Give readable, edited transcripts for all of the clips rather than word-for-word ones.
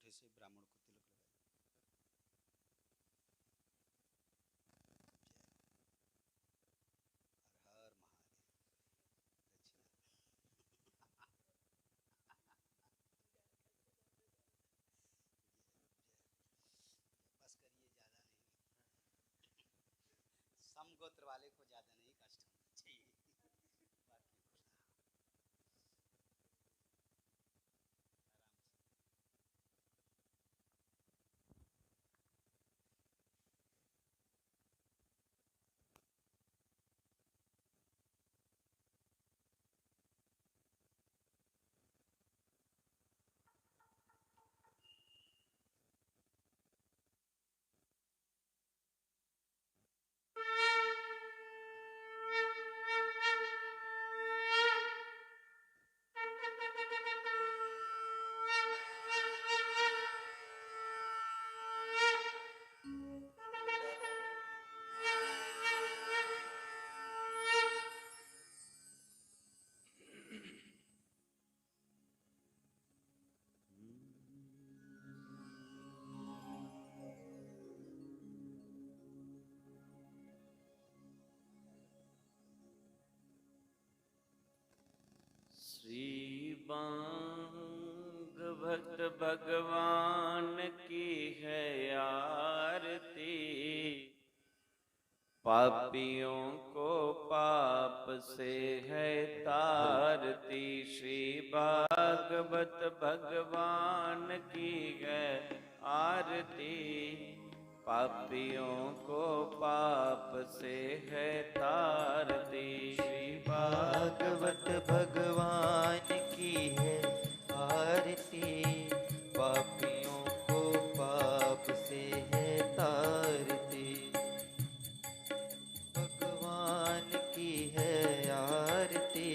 अंगूठे से ब्राह्मण को तिलक लगाए। हर हर महादेव। बस करिए, ज्यादा नहीं, समगोत्र वाले को ज्यादा नहीं कष्ट होना चाहिए। बाकी श्री भागवत भगवान की है आरती, पापियों को पाप से है तारती। श्री भागवत भगवान की है आरती, पापियों को पाप से है तारती। श्री भागवत भगवान की है आरती, पापियों को पाप से है तारती। भगवान की है आरती,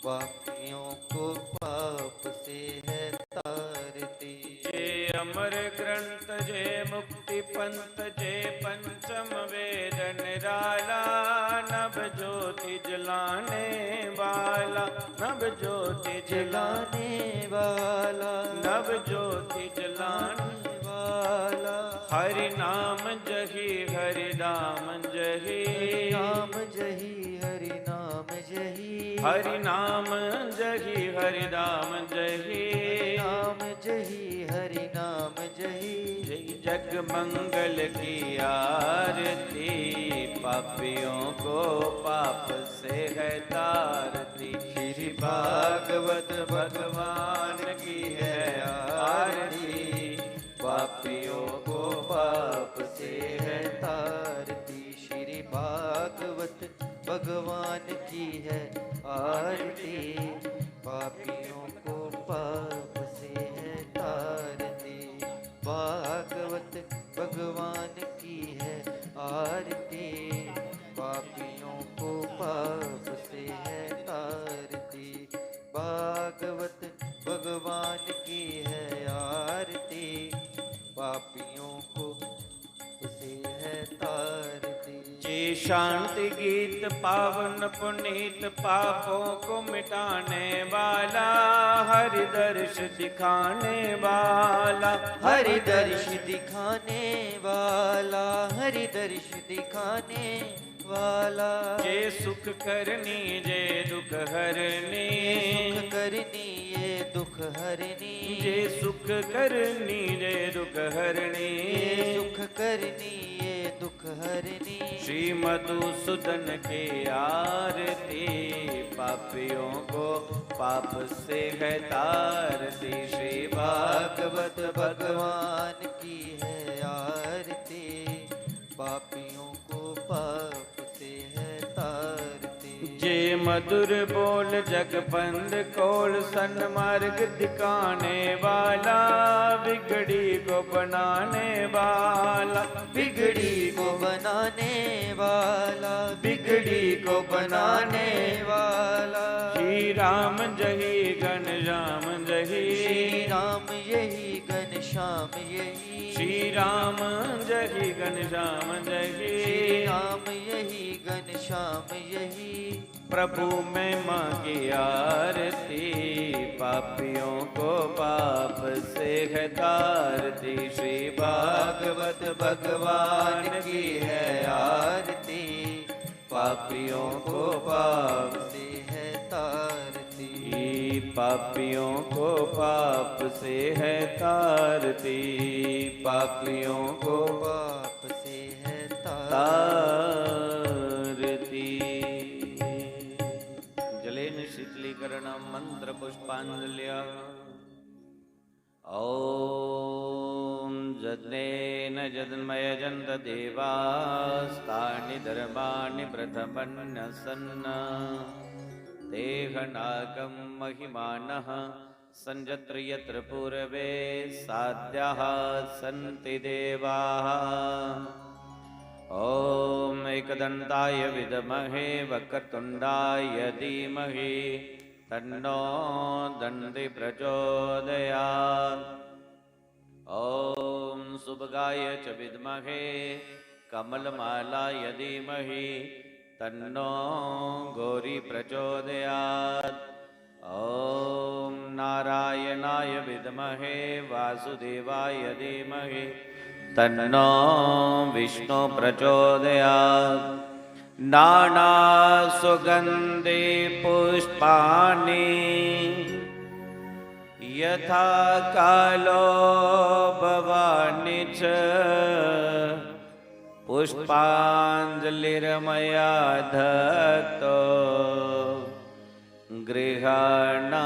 पापियों को पाप से है तारती। जय अमर ग्रंथ जय मुक्ति पंथ जय पंचम वेद निराला, नभ ज्योति जलाने वाला, नभ ज्योति जलाने वाला, नभ ज्योति जलाने वाला। हरि नाम जही हरि नाम जही, नाम जही हरि नाम जही, हरि नाम जही हरि नाम जही, नाम जही हरि नाम जही। जय जग मंगल की आरती, पापियों को पाप से है तारती। श्री भागवत भगवान की है आरती, पापियों को पाप से है तारती। श्री भागवत भगवान की है आरती, पापियों को पाप से है तारती। भागवत भगवान की है आरती, पापियों को पाप से है तारती। भागवत भगवान की है आरती, पापियों को से है तारती। जी शांति गीत पावन पुनीत, पापों को मिटाने वाला, हरि दर्श दिखाने वाला, हरि दर्श दिखाने वाला, हरि दर्श दिखाने वाला। जे सुख करनी जे दुख हरनी, सुख करनी ये दुख हरनी, जे सुख करनी जे दुख हरनी, सुख करनी ये दुख हरनी। श्री मधुसूदन की आरती, पापियों को पाप से है तारती। श्री भागवत भगवान की है आरती, पापियों को पाप से है तारती। जे मधुर बोल जगबंद कोल, सन्मार्ग दिखाने वाला, बिगड़ी को बनाने वाला, बिगड़ी को बनाने वाला, बिगड़ी को बनाने वाला। श्री राम जही घनश्याम जही, श्री राम यही घनश्याम यही, श्री राम जही घनश्याम जही, श्री राम यही घनश्याम यही। प्रभु महिमा की आरती, पापियों को पाप से है तारती। श्री भागवत भगवान की है आरती, पापियों को पाप से है तारती। पापियों को पाप से है तारती, पापियों को पाप से है तारती। जलेन शीतलीकरण मंत्र पुष्पांजलिया। ओम जज्ञेन जन्मय जन्त देवास्तानि धर्माणि प्रथमन्यसन्न, देहनागं महिमानः संजत्र यत्र पूर्वे साध्याः सन्ति देवाः। ॐ एकदन्ताय विद्महे वक्रतुण्डाय धीमहि तन्नो दन्ति प्रचोदयात्। ॐ सुभगाय च विद्महे कमलमालाय धीमहि तन्नो गौरी प्रचोदयात्। ॐ नारायणाय विद्महे वासुदेवाय धीमहि तन्नो विष्णु प्रचोदयात्। नानासुगन्धि पुष्पाणि यथा कालो भवानि च, पुष्पाञ्जलिर्मया दत्तो गृहाणा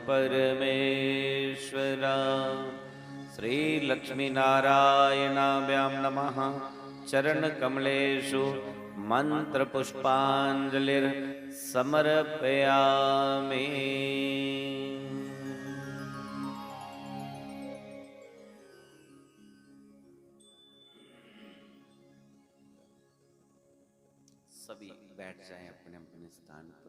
परमेश्वरा। श्री लक्ष्मी नारायणाभ्यां नमः। चरणकमलेषु मन्त्रपुष्पाञ्जलिर्समर्पयामि। सभी बैठ जाएं अपने अपने स्थान पर।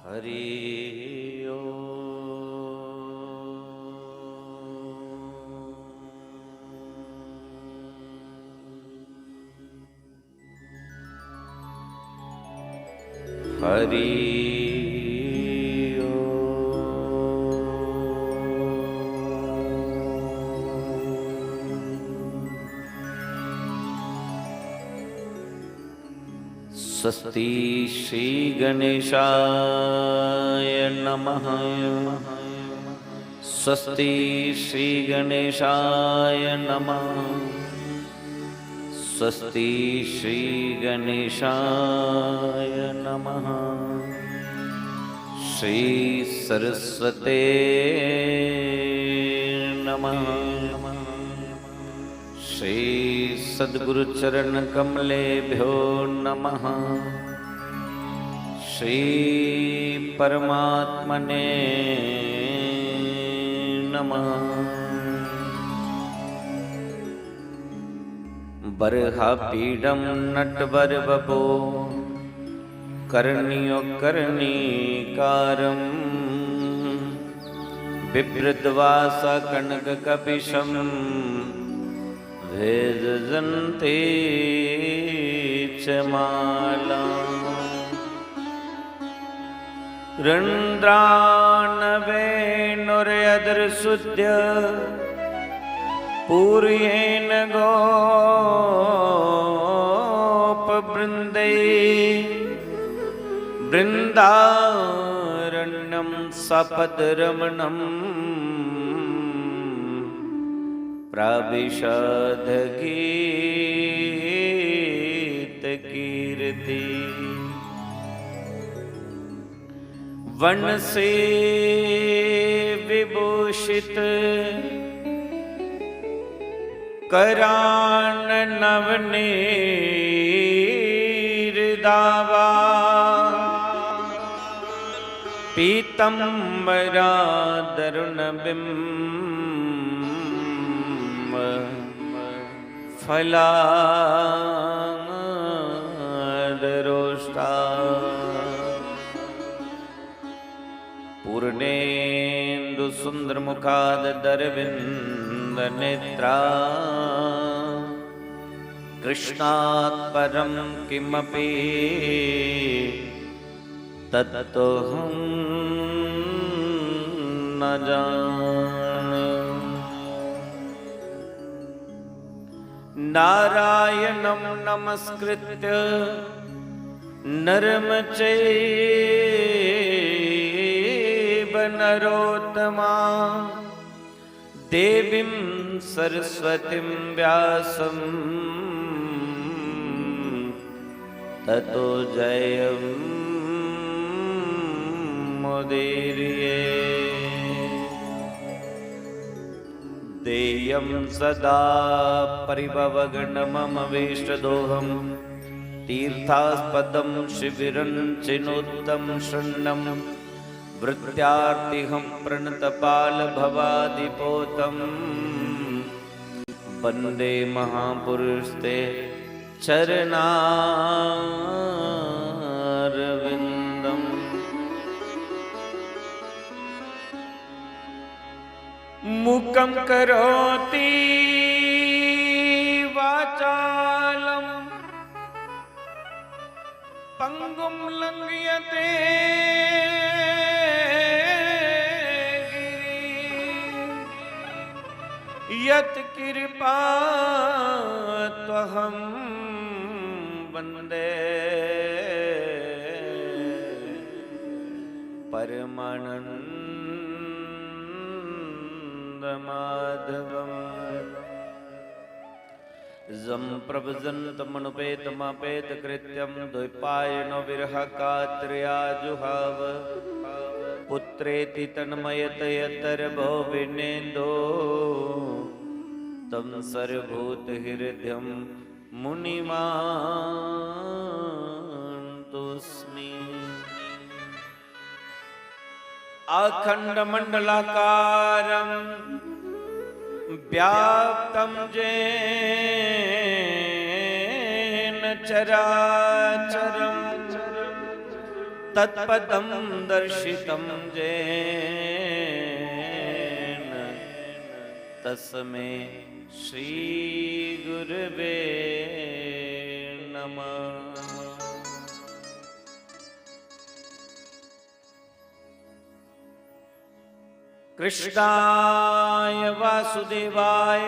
हरि ओम। हरि स्वस्ति श्री गणेशाय नमः। स्वस्ति श्री गणेशाय नमः। स्वस्ति श्री गणेशाय नमः। श्री सरस्वते नमः। श्री सद्गुरु चरण कमलेभ्यो नमः। श्री परमात्मने नमः। बर्हापीडं नटवरवपो कर्ण्यो कर्णीकारं बिभ्रद्वासा कनककपिशं भेदजन्ते च मालाम्। रन्ध्रानवेणुर्यदृशुद्य पूर्येण गोपवृन्दैः बृन्दारण्यं सपदरमणं प्राविशद्गीतकीर्ति। वन से विभूषित करान नवनीत दावा पीतम्बरा दरुणबिम्ब फलादरोष्टा पूर्णेन्दु सुन्दरमुखाद दरविन्द नेत्रा कृष्णात् परं किमपि तत्तोऽहं न जाने। नारायणं नमस्कृत्य नरं चैव नरोत्तमा देवीं सरस्वतीं व्यासं ततो जयमुदीरये। देयं सदा परिभवगणमवेष्टदोहं तीर्थास्पदं शिबिरं चिनोत्तं शृण्णं वृत्त्यार्तिहं प्रणतपालभवादिपोतं वन्दे महापुरुषते चरणारविन्दम्। मुकं करोति वाचालं पंगुं लंघयते यत्कृपात्वहं वन्दे परमानन्दमाधवम्। जं प्रभजन्तमनुपेतमापेतकृत्यं द्वैपायनो विरहकात्र्याजुहाव पुत्रेति तन्मयतयतर्भो विनेन्दो तं सर्वभूतहृदयं मुनिमान्तोऽस्मि। अखण्डमण्डलाकारं व्याप्तं येन चराचरं तत्पदं दर्शितं येन तस्मै श्रीगुरवे नमः। कृष्णाय वासुदेवाय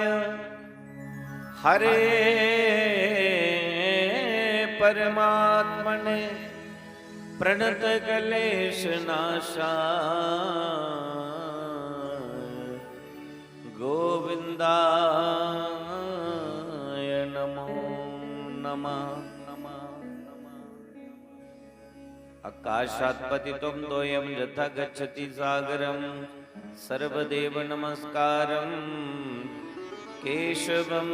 हरे परमात्मने प्रणतक्लेशनाशाय गोविन्दाय नमो नमः। आकाशात् पतितं तोयं यथा गच्छति सागरं सर्वदेव नमस्कारं केशवं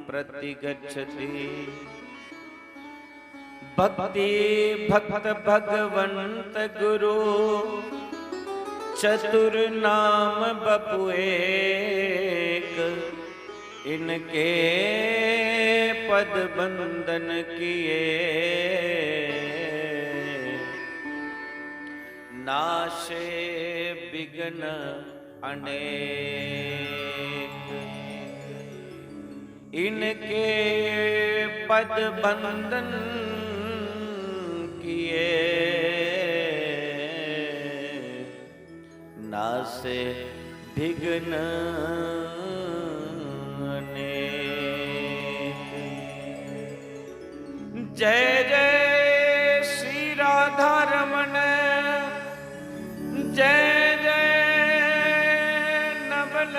प्रतिगच्छति। भक्ति भक्त भगवंत गुरु चतुर नाम बपु एक, इनके पद बंदन किए नाशे विघ्न अनेक। इनके पद बंदन किए नाशे विघ्न अनेक। जय जय श्री राधा रमण, जय जय नवल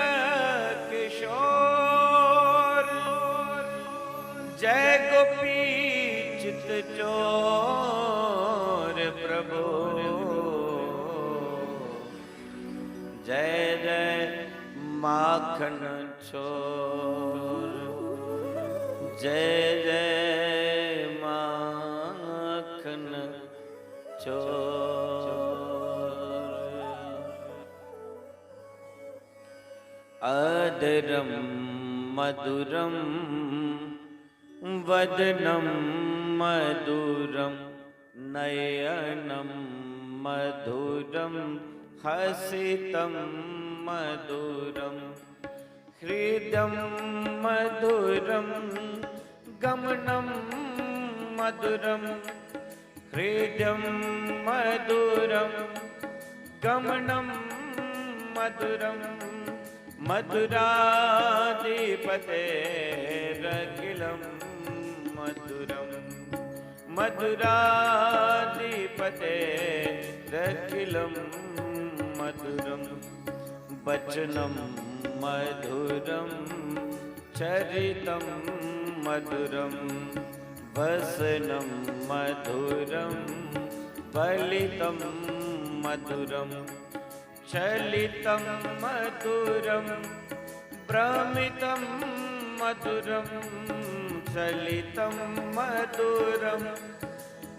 किशोर, जय गोपी चित चोर प्रभु, जय जय माखन छोर, जय जय अदरं मधुरं वदनं मधुरं नयनं मधुरं हसितं मधुरं हृदयं मधुरं गमनं मधुरं हृदयं मधुरं गमनं मधुरं मधुराधिपतेरखिलं मधुरं मधुराधिपतेरखिलं मधुरं वचनं मधुरं चरितं मधुरं वसनं मधुरं फलितं मधुरं चलितं मधुरं भ्रमितं मधुरं चलितं मधुरं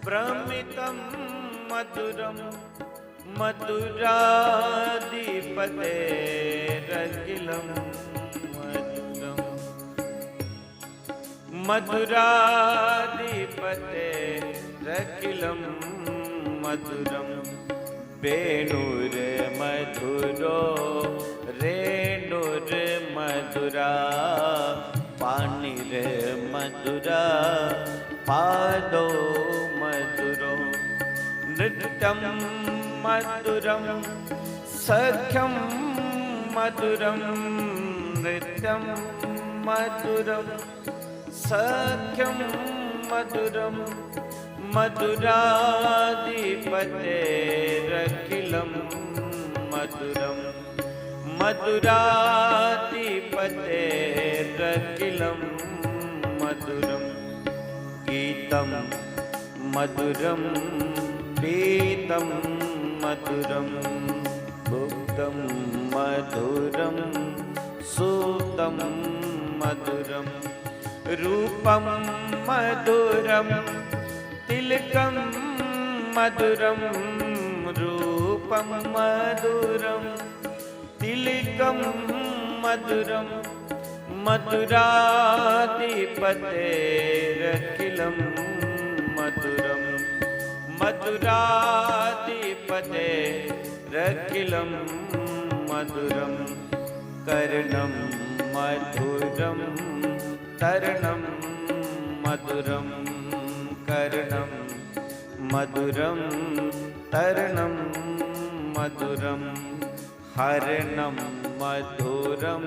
भ्रमितं मधुरं मधुराधिपतेरखिलं मधुरं मधुराधिपतेरखिलं मधुरं वेणुर्मधुरो रेणुर्मधुरा पाणिर्मधुरा पादो मधुरो नृत्यं मधुरं सख्यं मधुरं नृत्यं मधुरं सख्यं मधुरं मधुराधिपतेरखिलं मधुरं मधुराधिपतेरखिलं मधुरं गीतं मधुरं पीतं मधुरं भुक्तं मधुरं सूतं मधुरं रूपं मधुरं तिलकं मधुरं रूपं मधुरं तिलकं मधुरं मधुराधिपतेरखिलं मधुरं मधुराधिपतेरखिलं मधुरं कर्णं मधुरं तर्णं मधुरं कर्णं मधुरं तर्णं मधुरं हरणं मधुरं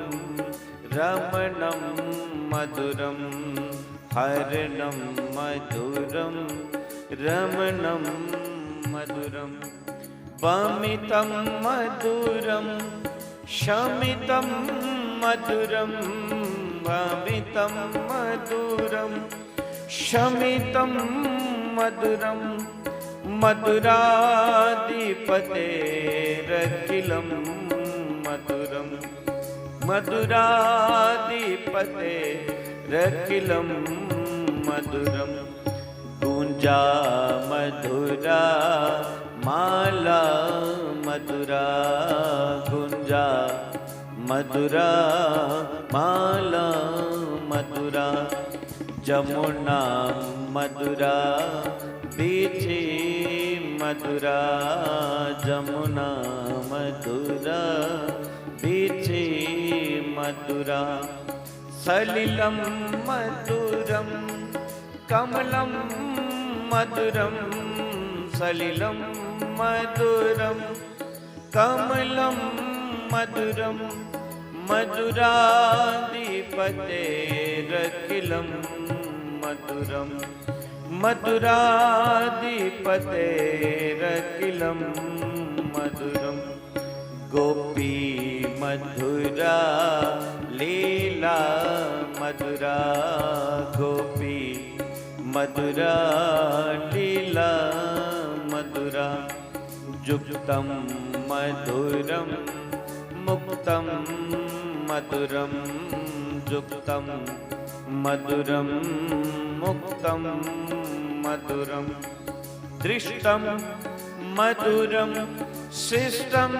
रमणं मधुरं हरणं मधुरं रमणं मधुरं वमितं मधुरं शमितं मधुरं वमितं मधुरं शमितं मधुरं मधुराधिपतेरखिलं मधुरं मधुराधिपतेरखिलं मधुरं गुञ्जा मधुरा माला मधुरा गुञ्जा मधुरा माला मधुरा जमुना मधुरा बीची मधुरा जमुना मधुरा बीची मधुरा सलिलं मधुरं कमलं मधुरं सलिलं मधुरं कमलं मधुरं मधुराधिपतेरखिलं मधुरं मधुराधिपतेरखिलं मधुरं गोपी मधुरा लीला मधुरा गोपी मधुरा लीला मधुरा जुक्तं मधुरं मुक्तं मधुरं जुक्तं मधुरं मुक्तं मधुरं दृष्टं मधुरं शिष्टं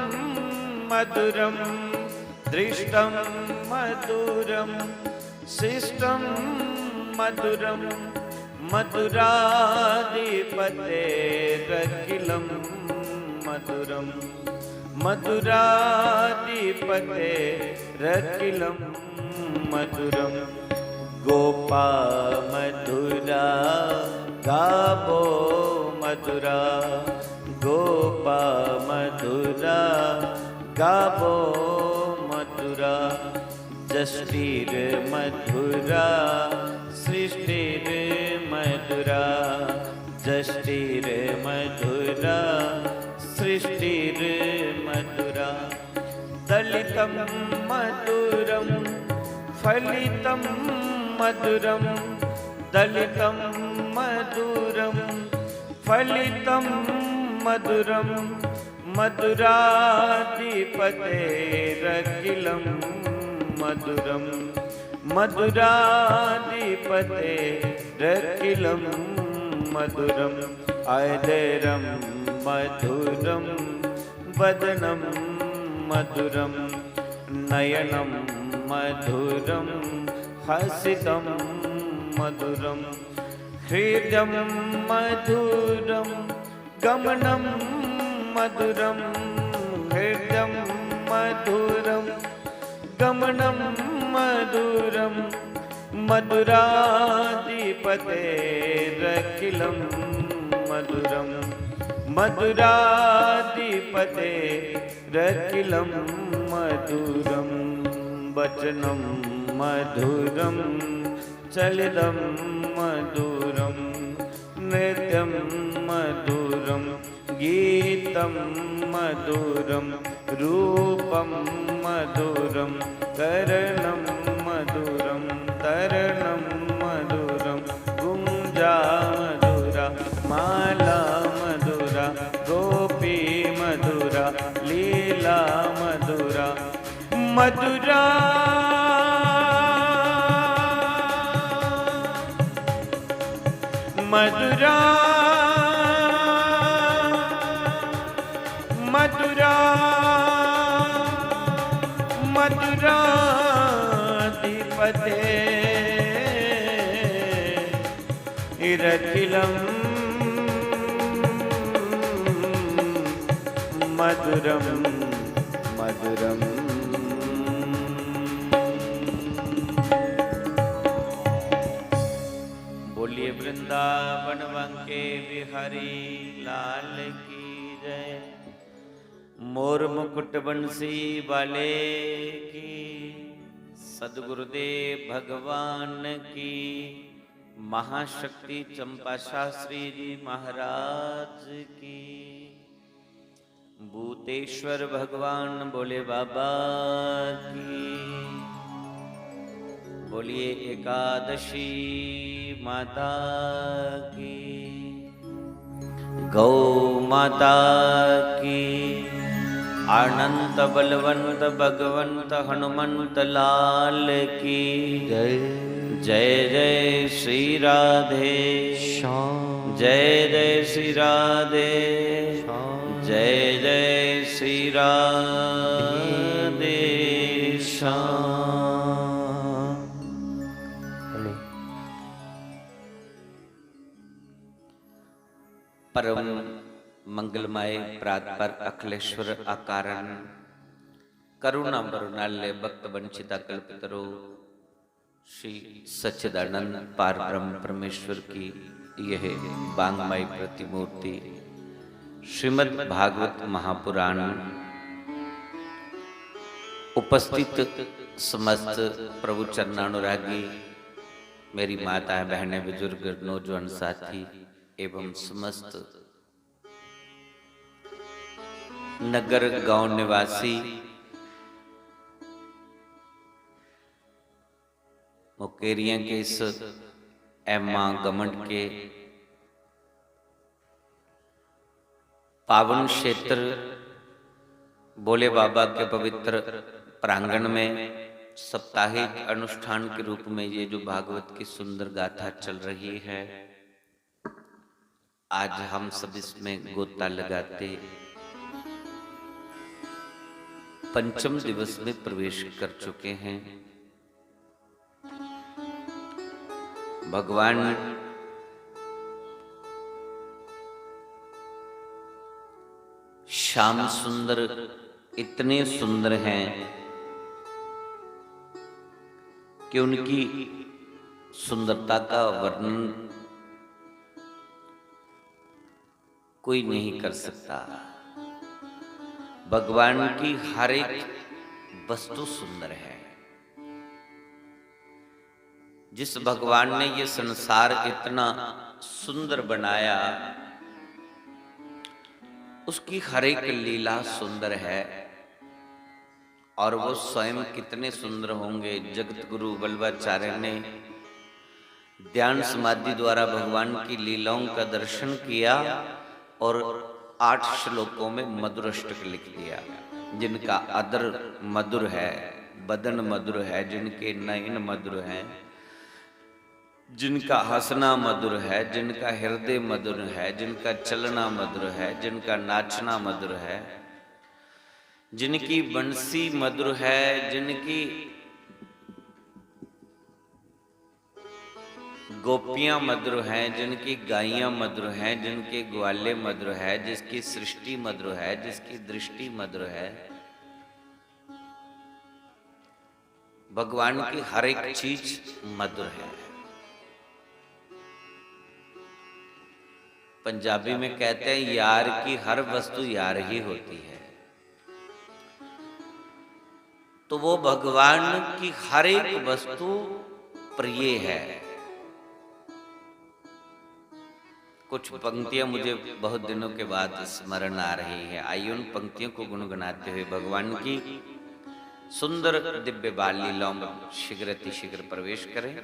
मधुरं दृष्टं मधुरं शिष्टं मधुरं मधुराधिपतेरखिलं मधुरं मधुराधिपतेरखिलं मधुरं गोपा मधुरा गावो मधुरा गोपा मधुरा गावो मधुरा जष्टिर मधुरा सृष्टिर मधुरा जष्टिर मधुरा सृष्टिर मधुरा दलितं मधुरं फलितं मधुरं दलितं मधुरं फलितं मधुरं मधुराधिपतेरखिलं मधुरं मधुराधिपतेरखिलं मधुरं आदरं मधुरं वदनं मधुरं नयनं मधुरं हसितं मधुरं हृदयं मधुरं गमनं मधुरं हृदयं मधुरं गमनं मधुरं मधुराधिपतेरखिलं मधुरं मधुराधिपतेरखिलं मधुरं वचनं मधुरं चलितं मधुरं नृत्यं मधुरं गीतं मधुरं रूपं मधुरं करणं मधुरं तरणं मधुरं गुंजा मधुरा माला मधुरा गोपी मधुरा लीला मधुरा मधुरा मधुरा मधुरा मधुराधिपतेरखिलं मधुरं मधुरम् बोलिए वृंदावन के बिहारी लाल की जय। मोर मुकुट बंसी वाले की सद्गुरुदेव भगवान की महाशक्ति चंपा शास्त्री जी महाराज की भूतेश्वर भगवान बोले बाबा की बोलिए एकादशी माता की गौ माता की अनंत बलवंत भगवंत हनुमंत लाल की जय जय जय श्री राधे श्याम जय जय श्री राधे जय जय श्री राधे श्याम। परम मंगलमय प्रातपर अखिलेश्वर आकारण करुणा वरुणालय भक्त वंचिता कल्पतरो श्री सच्चिदानंद पार ब्रह्म परमेश्वर की यह वांगमय प्रतिमूर्ति श्रीमद् भागवत महापुराण उपस्थित समस्त प्रभु चरणानुरागी मेरी माताएं बहनें बुजुर्ग नौजवान साथी एवं समस्त नगर गांव निवासी मुकेरियां के इस एम्मा गमंड के पावन क्षेत्र भोले बाबा के पवित्र प्रांगण में साप्ताहिक अनुष्ठान के रूप में ये जो भागवत की सुंदर गाथा चल रही है, आज हम सब इसमें गोता लगाते पंचम दिवस में प्रवेश कर चुके हैं। भगवान श्याम सुंदर इतने सुंदर हैं कि उनकी सुंदरता का वर्णन कोई नहीं कर सकता। भगवान की हर एक वस्तु सुंदर है। जिस भगवान ने ये संसार इतना सुंदर बनाया, उसकी हर एक लीला सुंदर है। और वो स्वयं कितने सुंदर होंगे। जगत गुरु वल्लभाचार्य ने ध्यान समाधि द्वारा भगवान की लीलाओं का दर्शन किया और 8 श्लोकों में मधुर अष्टक लिख दिया। जिनका अदर मधुर है, बदन मधुर है, जिनके नयन मधुर हैं, जिनका हंसना मधुर है, जिनका हृदय मधुर है, जिनका चलना मधुर है, जिनका नाचना मधुर है, जिनकी बंसी मधुर है, जिनकी गोपियां मधुर हैं, जिनकी गायियां मधुर हैं, जिनके ग्वाले मधुर है, जिसकी सृष्टि मधुर है, जिसकी दृष्टि मधुर है। भगवान की हर एक चीज मधुर है। पंजाबी में कहते हैं यार की हर वस्तु यार ही होती है। तो वो भगवान की हर एक वस्तु प्रिय है। कुछ पंक्तियां मुझे बहुत दिनों के बाद स्मरण आ रही है। आइए उन पंक्तियों को गुनगुनाते हुए भगवान की सुंदर दिव्य बाल लीलाओं में शीघ्र प्रवेश करें।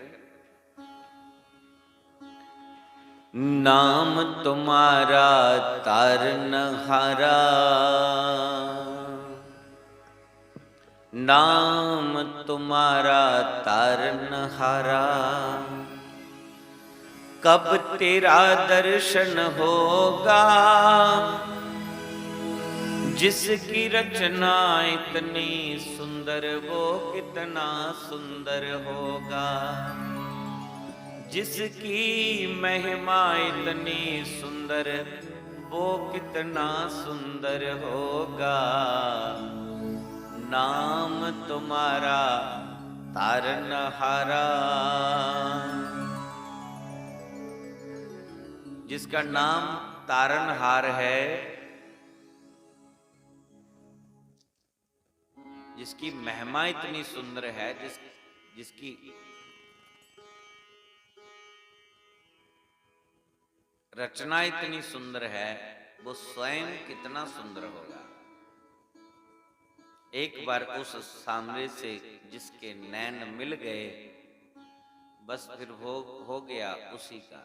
नाम तुम्हारा तारनहारा, नाम तुम्हारा तारनहारा, कब तेरा दर्शन होगा, जिसकी रचना इतनी सुंदर वो कितना सुंदर होगा, जिसकी महिमा इतनी सुंदर वो कितना सुंदर होगा। नाम तुम्हारा तारनहारा, जिसका नाम तारनहार है, जिसकी महिमा इतनी सुंदर है, जिसकी रचना इतनी सुंदर है, वो स्वयं कितना सुंदर होगा। एक बार उस सामने से जिसके नैन मिल गए, बस फिर हो गया उसी का।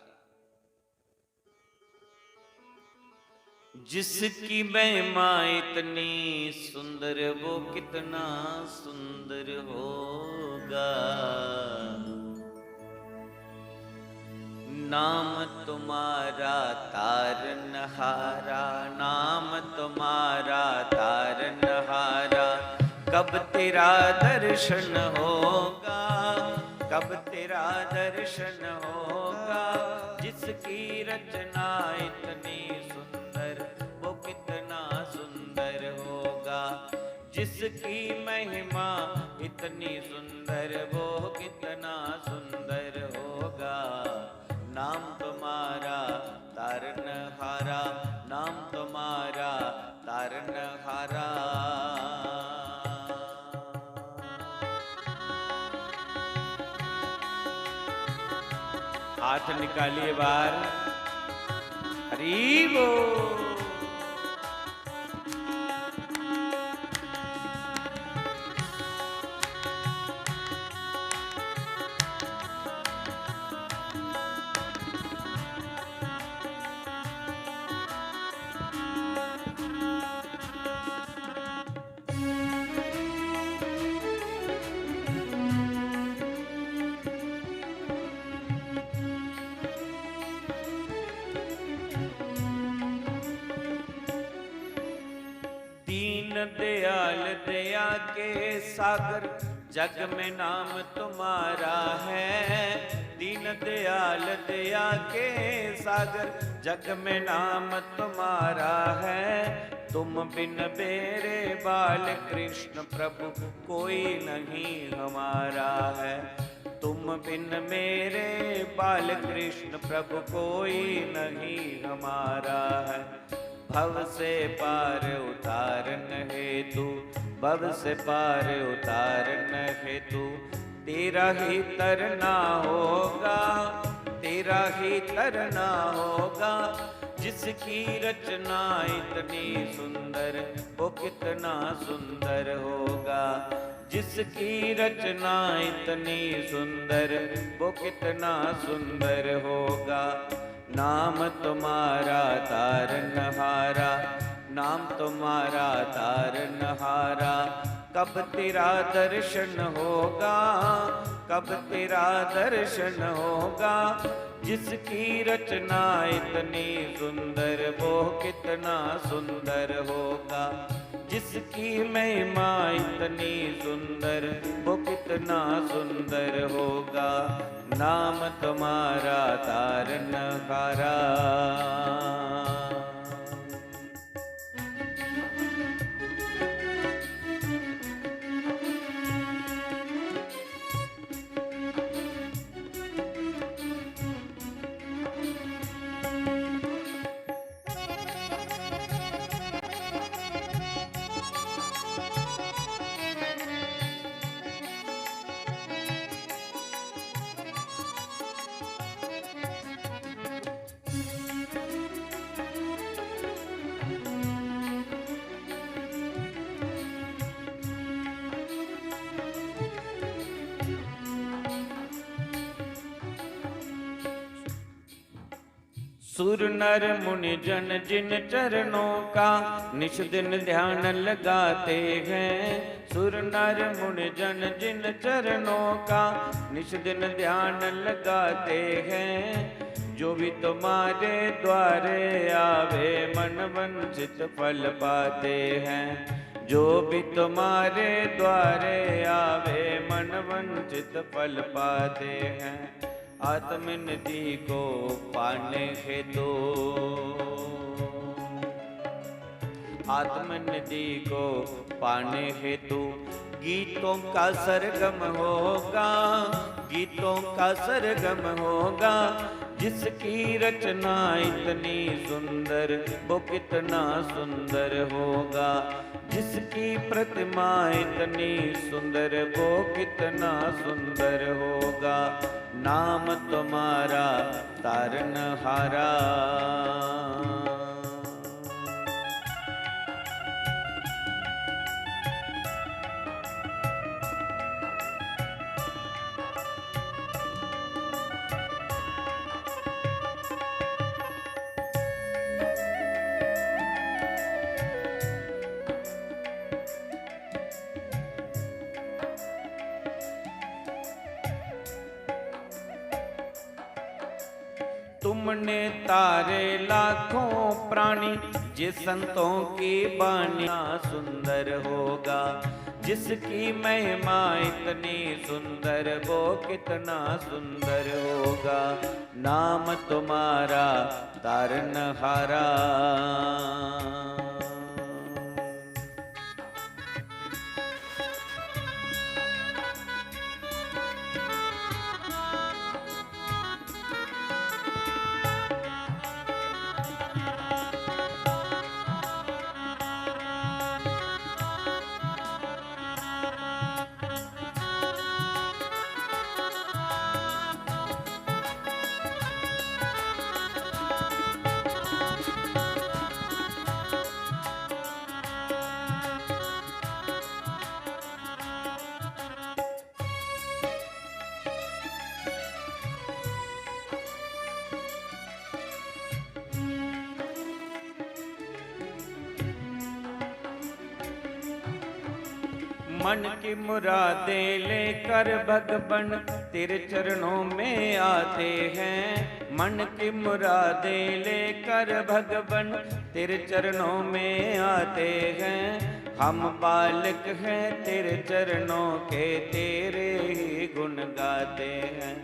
जिसकी महिमा इतनी सुंदर वो कितना सुंदर होगा। नाम तुम्हारा तारनहारा, नाम तुम्हारा तारनहारा, कब तेरा दर्शन होगा, कब तेरा दर्शन होगा, जिसकी रचना इतनी सुंदर वो कितना सुंदर होगा, जिसकी महिमा इतनी सुंदर वो कितना सुंदर होगा। नाम तुम्हारा तारनहारा, नाम तुम्हारा तारनहारा। हाथ निकालिए बाहर, हरि बोल। दयाल दया के सागर, जग में नाम तुम्हारा है। दीन दयाल दया के सागर, जग में नाम तुम्हारा है। तुम बिन मेरे बाल कृष्ण प्रभु कोई नहीं हमारा है। तुम बिन मेरे बाल कृष्ण प्रभु कोई नहीं हमारा है। भव से पार उतारन हेतु, भव से पार उतारन हेतु, तेरा ही तरना होगा, तेरा ही तरना होगा। जिसकी रचना इतनी सुंदर, वो कितना सुंदर होगा। जिसकी रचना इतनी सुंदर, वो कितना सुंदर होगा। नाम तुम्हारा तारनहारा, नाम तुम्हारा तारनहारा। कब तेरा दर्शन होगा, कब तेरा दर्शन होगा। जिसकी रचना इतनी सुंदर, वो कितना सुंदर होगा। जिसकी महिमा इतनी सुंदर, वो कितना सुंदर होगा। नाम तुम्हारा तारनहारा। सुर नर मुनि जन जिन चरणों का निश दिन ध्यान लगाते हैं। सुर नर मुनि जन जिन चरणों का निश दिन ध्यान लगाते हैं। जो भी तुम्हारे द्वारे आवे मन वंचित फल पाते हैं। जो भी तुम्हारे द्वारे आवे मन वंचित फल पाते हैं। आत्मनिधि को पाने हेतु, आत्मनिधि को पाने हेतु गीतों का सरगम होगा, गीतों का सरगम होगा। जिसकी रचना इतनी सुंदर, वो कितना सुंदर होगा। जिसकी प्रतिमा इतनी सुंदर, वो कितना सुंदर होगा। नाम तुम्हारा तारनहारा। तुमने तारे लाखों प्राणी, जिस संतों की बानी सुंदर होगा। जिसकी महिमा इतनी सुंदर, वो कितना सुंदर होगा। नाम तुम्हारा तारनहारा। मन की मुरादे लेकर भगवन तेरे चरणों में आते हैं। मन की मुरादे लेकर भगवन तेरे चरणों में आते हैं। हम बालक हैं तेरे चरणों के, तेरे ही गुण गाते हैं।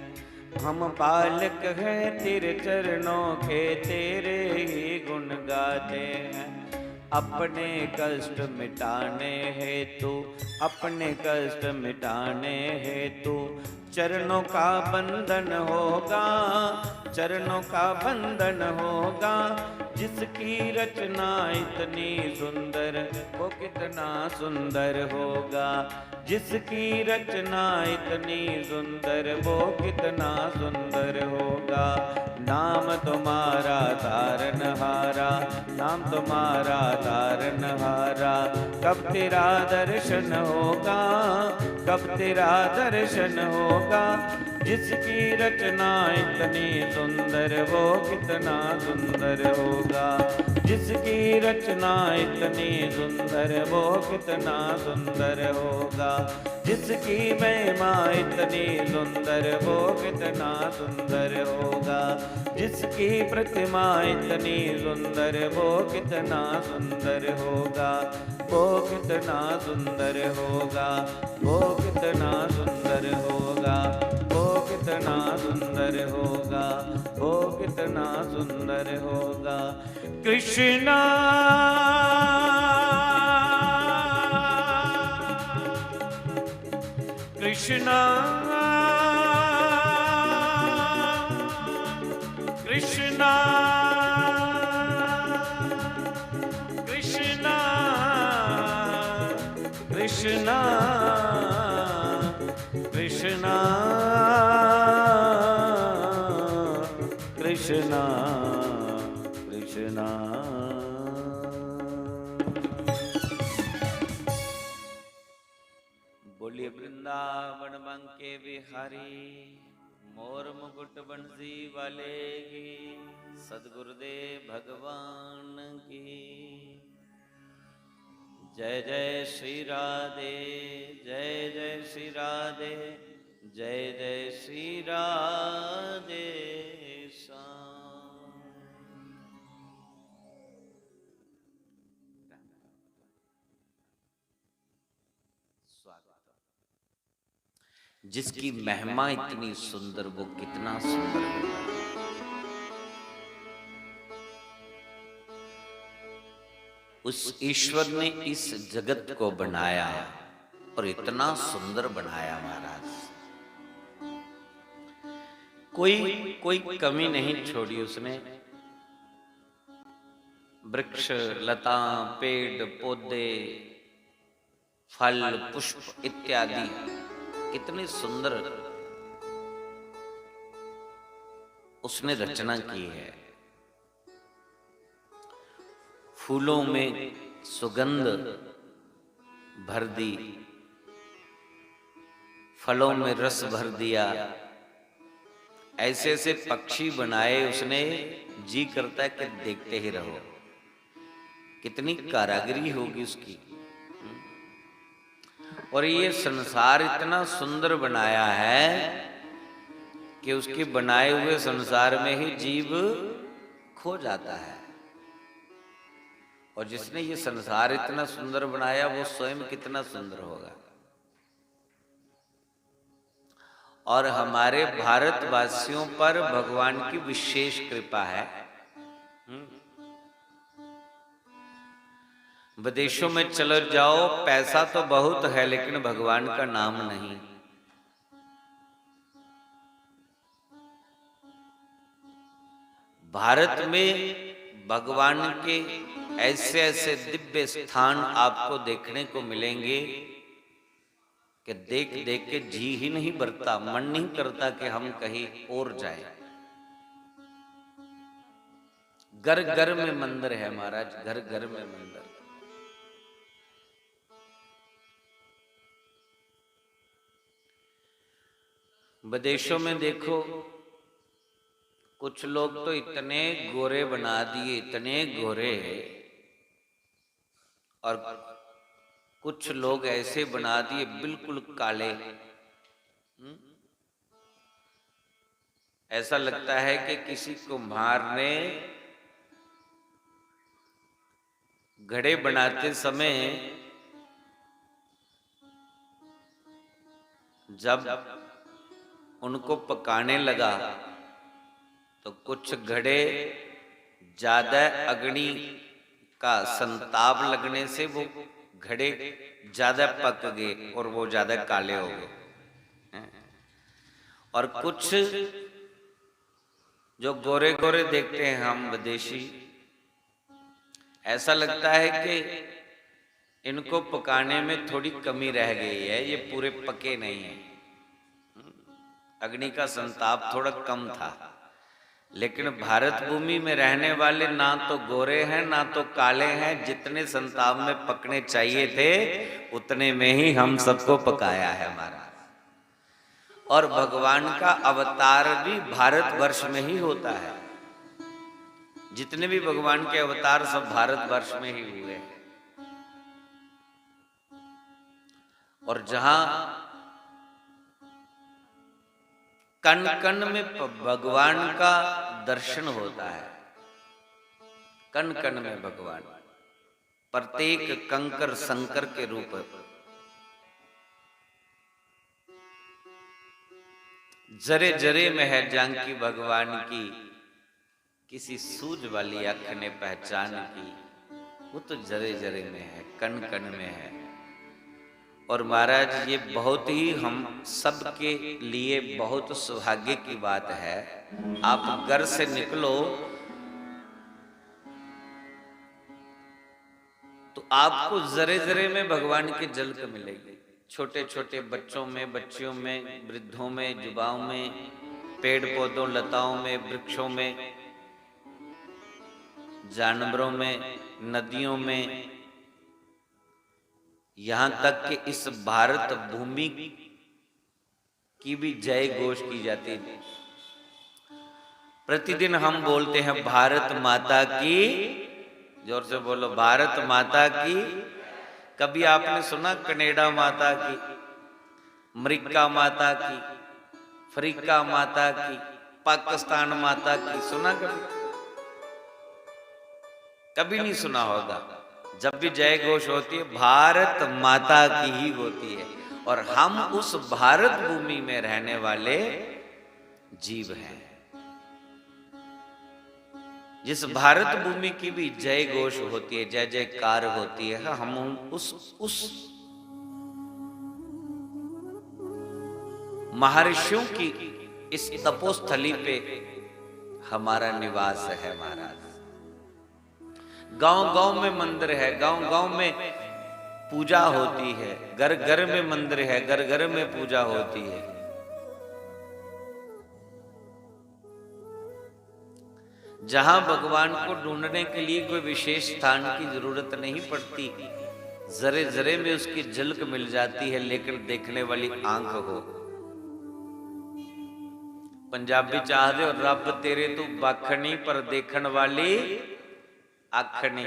हम बालक हैं तेरे चरणों के, तेरे ही गुण गाते हैं। अपने कष्ट मिटाने हेतु, अपने कष्ट मिटाने हेतु चरणों का बंधन होगा, चरणों का बंधन होगा। जिसकी रचना इतनी सुंदर, वो कितना सुंदर होगा। जिसकी रचना इतनी सुंदर, वो कितना सुंदर होगा। नाम तुम्हारा तारनहारा, नाम तुम्हारा तारनहारा। कब तेरा दर्शन होगा, कब तेरा दर्शन होगा। जिसकी रचना इतनी सुंदर, वो कितना सुंदर होगा। जिसकी रचना इतनी सुंदर, वो कितना सुंदर होगा। जिसकी महिमा इतनी सुंदर, वो कितना सुंदर होगा। जिसकी प्रतिमा इतनी सुंदर, वो कितना सुंदर होगा। वो कितना सुंदर होगा, वो कितना सुंदर होगा। वो कितना सुंदर होगा, वो कितना सुंदर होगा। कृष्णा कृष्णा कृष्णा कृष्णा कृष्णा कृष्णा कृष्णा कृष्णा। बोलिए वृंदावन बंके बिहारी, मोर मुकुट बंसी वाले की, सद्गुरुदेव भगवान की। जय जय श्री राधे, जय जय श्री राधे, जय जय श्री राधे श्याम। स्वागत। जिसकी महिमा इतनी सुंदर, वो कितना सुंदर होगा। उस ईश्वर ने इस जगत को बनाया और इतना सुंदर बनाया महाराज। कोई कमी नहीं छोड़ी उसने। वृक्ष, लता, पेड़, पौधे, फल, पुष्प इत्यादि कितने सुंदर उसने रचना की है। फूलों में सुगंध भर दी, फलों में रस भर दिया। ऐसे ऐसे पक्षी बनाए उसने, जी करता है कि देखते ही रहो। कितनी कारागिरी होगी उसकी। और ये संसार इतना सुंदर बनाया है कि उसके बनाए हुए संसार में ही जीव खो जाता है। और जिसने ये संसार इतना सुंदर बनाया, वो स्वयं कितना सुंदर होगा। और हमारे भारतवासियों पर भगवान की विशेष कृपा है। विदेशों में चले जाओ, पैसा तो बहुत है लेकिन भगवान का नाम नहीं। भारत में भगवान के ऐसे ऐसे दिव्य स्थान आपको देखने को मिलेंगे कि देख देख के जी ही नहीं भरता, मन नहीं करता कि हम कहीं और जाएं। घर घर में मंदिर है महाराज, घर घर में मंदिर। विदेशों में देखो, कुछ लोग तो इतने गोरे बना दिए, इतने गोरे, और कुछ लोग ऐसे बना दिए बिल्कुल काले। ऐसा लगता है कि किसी कुम्हार ने घड़े बनाते समय जब उनको पकाने लगा तो कुछ घड़े ज्यादा अग्नि का संताप लगने से वो घड़े ज्यादा पक गए और वो ज्यादा काले हो गए। और कुछ जो गोरे गोरे देखते हैं हम विदेशी, ऐसा लगता है कि इनको पकाने में थोड़ी कमी रह गई है, ये पूरे पके नहीं है, अग्नि का संताप थोड़ा कम था। लेकिन भारत भूमि में रहने वाले ना तो गोरे हैं ना तो काले हैं, जितने संताप में पकने चाहिए थे उतने में ही हम सबको पकाया है महाराज। और भगवान का अवतार भी भारतवर्ष में ही होता है, जितने भी भगवान के अवतार सब भारतवर्ष में ही हुए हैं। और जहां कण कण में भगवान का दर्शन होता है, कण कण में भगवान, प्रत्येक कंकर संकर के रूप, जरे जरे में है जानकी भगवान की, किसी सूझ वाली आंख ने पहचान की, वो तो जरे जरे में है, कण कण में है। और महाराज ये बहुत ही हम सब के लिए बहुत सौभाग्य की बात है। आप घर से निकलो तो आपको जरे जरे में भगवान की झलक मिलेगी। छोटे छोटे बच्चों में, बच्चियों में, वृद्धों में, युवाओं में, पेड़ पौधों लताओं में, वृक्षों में, जानवरों में, नदियों में, यहां तक कि इस भारत भूमि की भी जय घोष की जाती है। प्रतिदिन हम बोलते हैं भारत माता की, जोर से बोलो भारत माता की। कभी आपने सुना कनाडा माता की, अमेरिका माता की, अफ्रीका माता की, पाकिस्तान माता की, सुना कभी? कभी नहीं सुना होगा। जब भी जय घोष होती है भारत माता की ही होती है। और हम उस भारत भूमि में रहने वाले जीव हैं। जिस भारत भूमि की भी जय घोष होती है, जय जयकार होती है, हम उस महर्षियों की इस तपोस्थली पे हमारा निवास है महाराज। गांव गांव में मंदिर है, गांव गांव में पूजा होती है, घर घर में मंदिर है, घर घर में पूजा होती है। जहां भगवान को ढूंढने के लिए कोई विशेष स्थान की जरूरत नहीं पड़ती, जरे जरे में उसकी झलक मिल जाती है, लेकिन देखने वाली आंख हो। पंजाबी चाहते हो रब तेरे तू बखनी पर देखण वाली आखनी,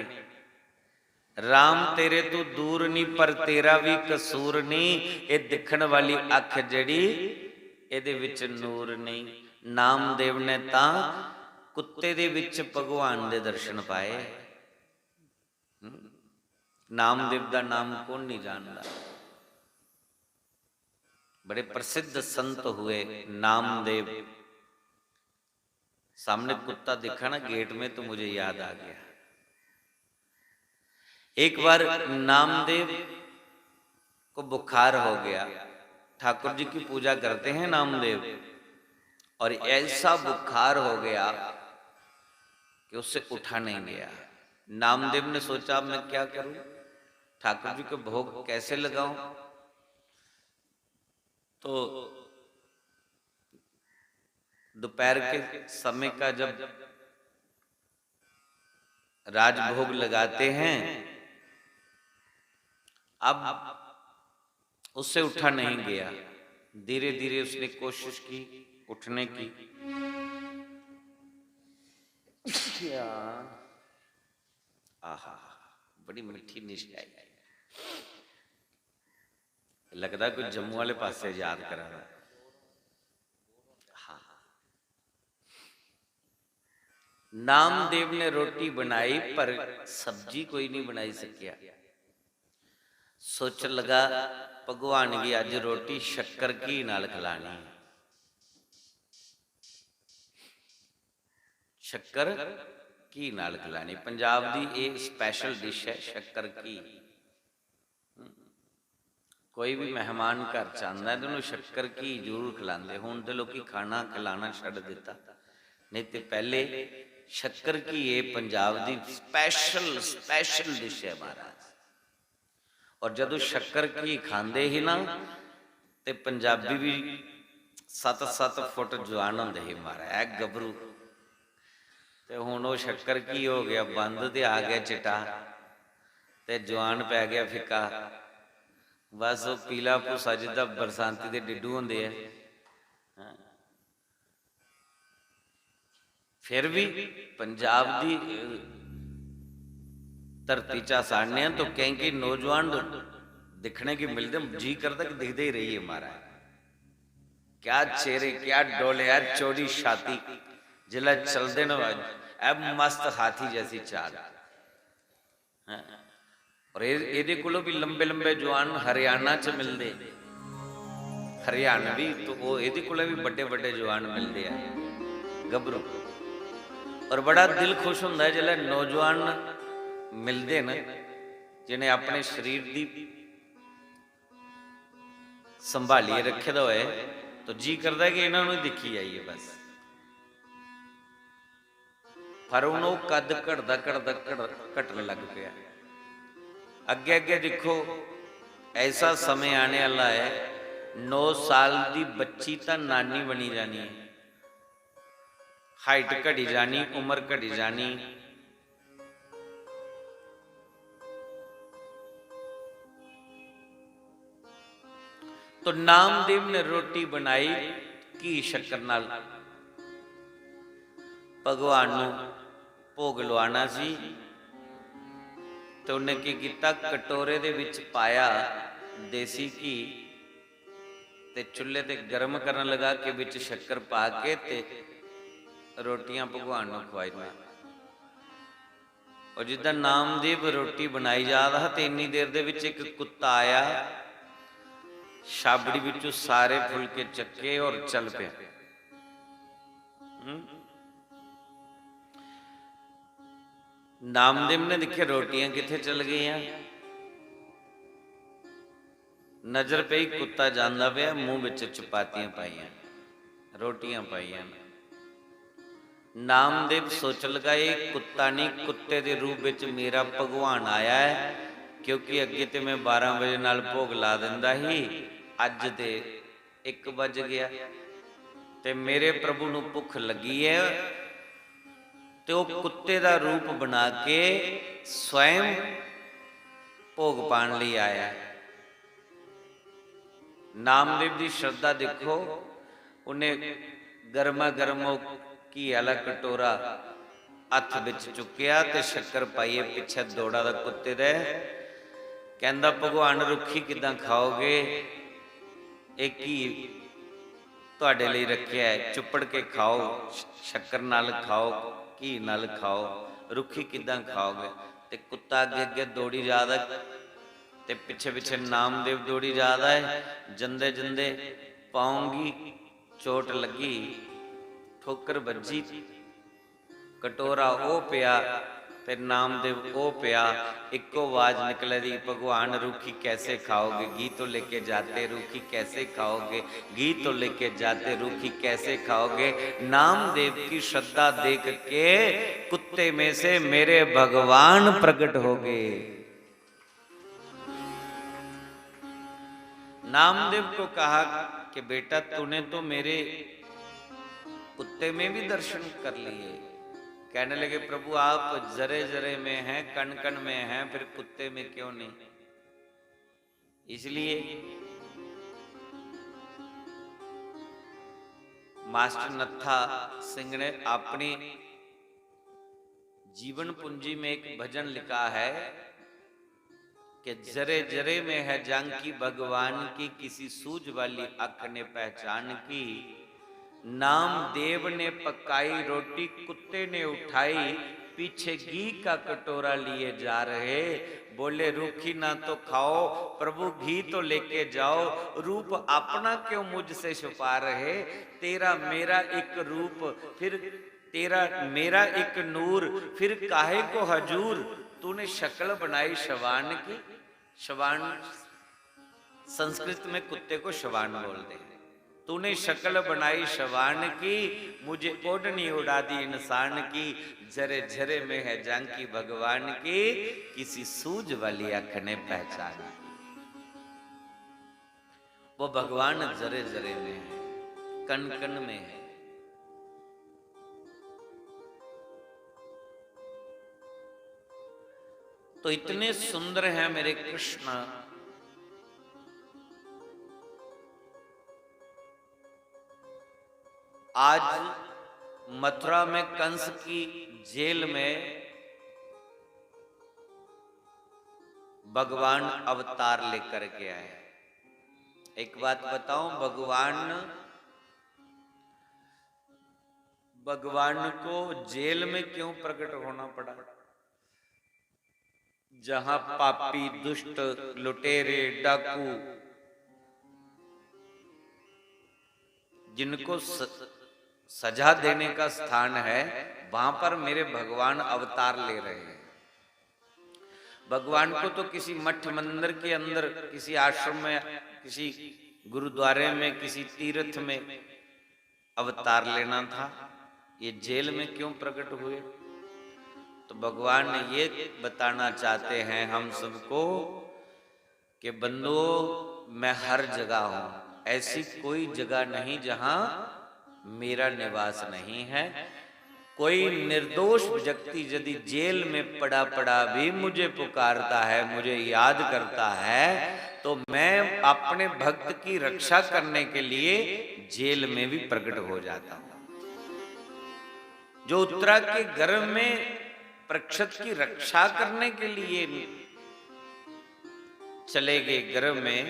राम तेरे तू दूर नी पर तेरा भी कसूर नहीं। ये दिखण वाली अख जड़ी ਇਹਦੇ ਵਿੱਚ ਨੂਰ नहीं। नामदेव ने ता कुत्ते दे विच भगवान दे दर्शन पाए। नामदेव दा नाम कौन नहीं जानता। बड़े प्रसिद्ध संत हुए नामदेव। सामने कुत्ता दिखा ना गेट में तो मुझे याद आ गया। एक बार नामदेव को बुखार हो गया। ठाकुर जी की पूजा करते हैं नामदेव, और ऐसा बुखार हो गया कि उससे उठा नहीं गया। नामदेव ने सोचा मैं क्या करूं, ठाकुर जी को भोग कैसे लगाऊं। तो दोपहर के समय का जब राजभोग लगाते हैं, अब उससे उठा नहीं गया। धीरे धीरे उसने कोशिश की उठने की। आहा, बड़ी मीठी निशाई। लगता कोई जम्मू वाले पासे याद करा रहा। हाँ, नामदेव ने रोटी बनाई पर सब्जी कोई नहीं बनाई सकिया। सोच लगा भगवान की अज रोटी शक्कर की नाल खिलानी, शक्कर की नाल खिलानी। पंजाब की एक स्पैशल डिश है शक्कर की। कोई भी मेहमान घर च आंदा है तो उन्होंने शक्कर की जरूर खिलाते। हुण तो लोग खाना खिलाना छड्ड दिता, नहीं तो पहले शक्कर की ये पंजाब की स्पैशल स्पैशल डिश है महाराज। और जदों शक्कर की खांदे ही ना ते पंजाबी भी 7-7 फुट जवान होंदे ही महाराज, ऐ गभरू। ते हुण वो शक्कर की हो गया बंद ते आ गया चिट्टा ते जवान पै गया फिक्का। बस वो पीला भूसा जिद्दां बरसांती दे डिड्डू होंदे है। फिर भी पंजाब की धरती च साड़ने तो कई नौजवान दिखने की मिलते, जी करता कि दिखते ही रहिए महाराज। क्या चेहरे, क्या डोले, चौड़ी छाती, जिला चलते न अब मस्त हाथी जैसी चाल। और ये कोलों भी लंबे लंबे जवान हरियाणा च मिलते, हरियाणवी, तो वो ये कोलों भी बड़े बड़े जवान मिलते हैं गभरू। और बड़ा दिल खुश होंदा है जिल्लै नौजवान मिलते न जिन्हें अपने शरीर की संभालिए रखे दा होए, तो जी करता है कि इन्होंने दिखी जाइए बस। पर हुण वो कद घटदा घटदा घटन लग पिया। अगे अगे देखो ऐसा समय आने वाला है, 9 साल की बच्ची तो नानी बनी जानी है, हाइट घटी जानी, उम्र घटी जानी। तो नामदेव ने रोटी बनाई घी शक्कर नाल, भगवान नूं भोग लवाना सी। तो उन्हें की कीता, कटोरे दे विच पाया देसी घी ते चुल्हे ते गर्म करन लगा के विच शक्कर पा के ते रोटियां भगवान नूं खवाईयां। और जिद्दां नामदेव रोटी बनाई जा रहा तो इन्नी देर दे विच एक कुत्ता आया, छाबड़ी विचों सारे फुलके चक्के और चल पे। नामदेव ने देखे रोटियां किथे चल गई, नजर पई कुत्ता जांदा पिया, मुंह विच चपातियां पाईयां, रोटियां पाईयां। नामदेव सोच लगा ये कुत्ता नहीं, कुत्ते के रूप विच मेरा भगवान आया है, क्योंकि अगे तो मैं 12 बजे नाल भोग ला दिंदा ही, अज ते 1 बज गया ते मेरे प्रभु नूं भुख लगी है, तो कुत्ते का रूप बना के स्वयं भोग पाण लई आया। नामदेव की श्रद्धा देखो, उन्हें गर्मा गर्म घी वाला कटोरा हथ विच चुकिया ते शक्कर पाईए पिछे दौड़ा दा कुत्ते दे। कहंदा भगवान रुखी किदां खाओगे, एक घी तुहाडे लई रखिया है, चुपड़ के खाओ, शक्कर नाल खाओ, घी नाल खाओ, रुखी किदां खाओगे। ते कुत्ता अगे अगे दौड़ी जादा ते पिछे पिछे नामदेव दौड़ी जादा है। जंदे जंदे पाऊंगी चोट लगी, ठोकर बजी, कटोरा ओ पिया ते नामदेव ओ पिया। इको आवाज निकले दी, भगवान रूखी कैसे खाओगे, घी तो लेके जाते, रूखी कैसे खाओगे, घी तो लेके जाते, रूखी कैसे खाओगे। नामदेव की श्रद्धा देख के कुत्ते में से मेरे भगवान प्रकट हो गए। नामदेव को कहा कि बेटा तूने तो मेरे कुत्ते में भी दर्शन कर लिए। कहने लगे प्रभु आप जरे जरे में हैं, कण कण में हैं, फिर कुत्ते में क्यों नहीं। इसलिए मास्टर नत्था सिंह ने अपनी जीवन पूंजी में एक भजन लिखा है कि जरे जरे में है जानकी भगवान की, किसी सूझ वाली अख ने पहचान की। नामदेव ने पकाई रोटी, कुत्ते ने उठाई, पीछे घी का कटोरा लिए जा रहे। बोले रूखी ना तो खाओ प्रभु घी तो लेके जाओ, रूप अपना क्यों मुझसे छुपा रहे, तेरा मेरा एक रूप फिर तेरा मेरा एक नूर, फिर काहे को हजूर, तूने शक्ल बनाई शवान की। शवान संस्कृत में कुत्ते को शवान बोलते हैं। तूने शक्ल बनाई शवान की, मुझे ओढ़नी उड़ा दी इंसान की, जरे जरे में है झांकी भगवान की, किसी सूझ वाली आंख ने पहचान की। वो भगवान जरे जरे में है, कण कण में है। तो इतने सुंदर हैं मेरे कृष्ण, आज मथुरा में कंस की जेल में भगवान अवतार लेकर के आए। एक बात बताऊं, भगवान को जेल में क्यों प्रकट होना पड़ा? जहां पापी दुष्ट लुटेरे डाकू जिनको सजा देने का स्थान है, वहां पर मेरे भगवान अवतार ले रहे हैं। भगवान को तो किसी मठ मंदिर के अंदर, किसी आश्रम में, किसी गुरुद्वारे में, किसी तीर्थ में अवतार लेना था। ये जेल में क्यों प्रकट हुए? तो भगवान ये बताना चाहते हैं हम सबको कि बंदो, मैं हर जगह हूं, ऐसी कोई जगह नहीं जहां मेरा निवास नहीं है। कोई निर्दोष व्यक्ति यदि जेल में पड़ा पड़ा भी मुझे पुकारता है, मुझे याद करता है, तो मैं अपने भक्त की रक्षा करने के लिए जेल में भी प्रकट हो जाता हूं। जो उत्तरा के गर्भ में परीक्षित की रक्षा करने के लिए चले गए गर्भ में,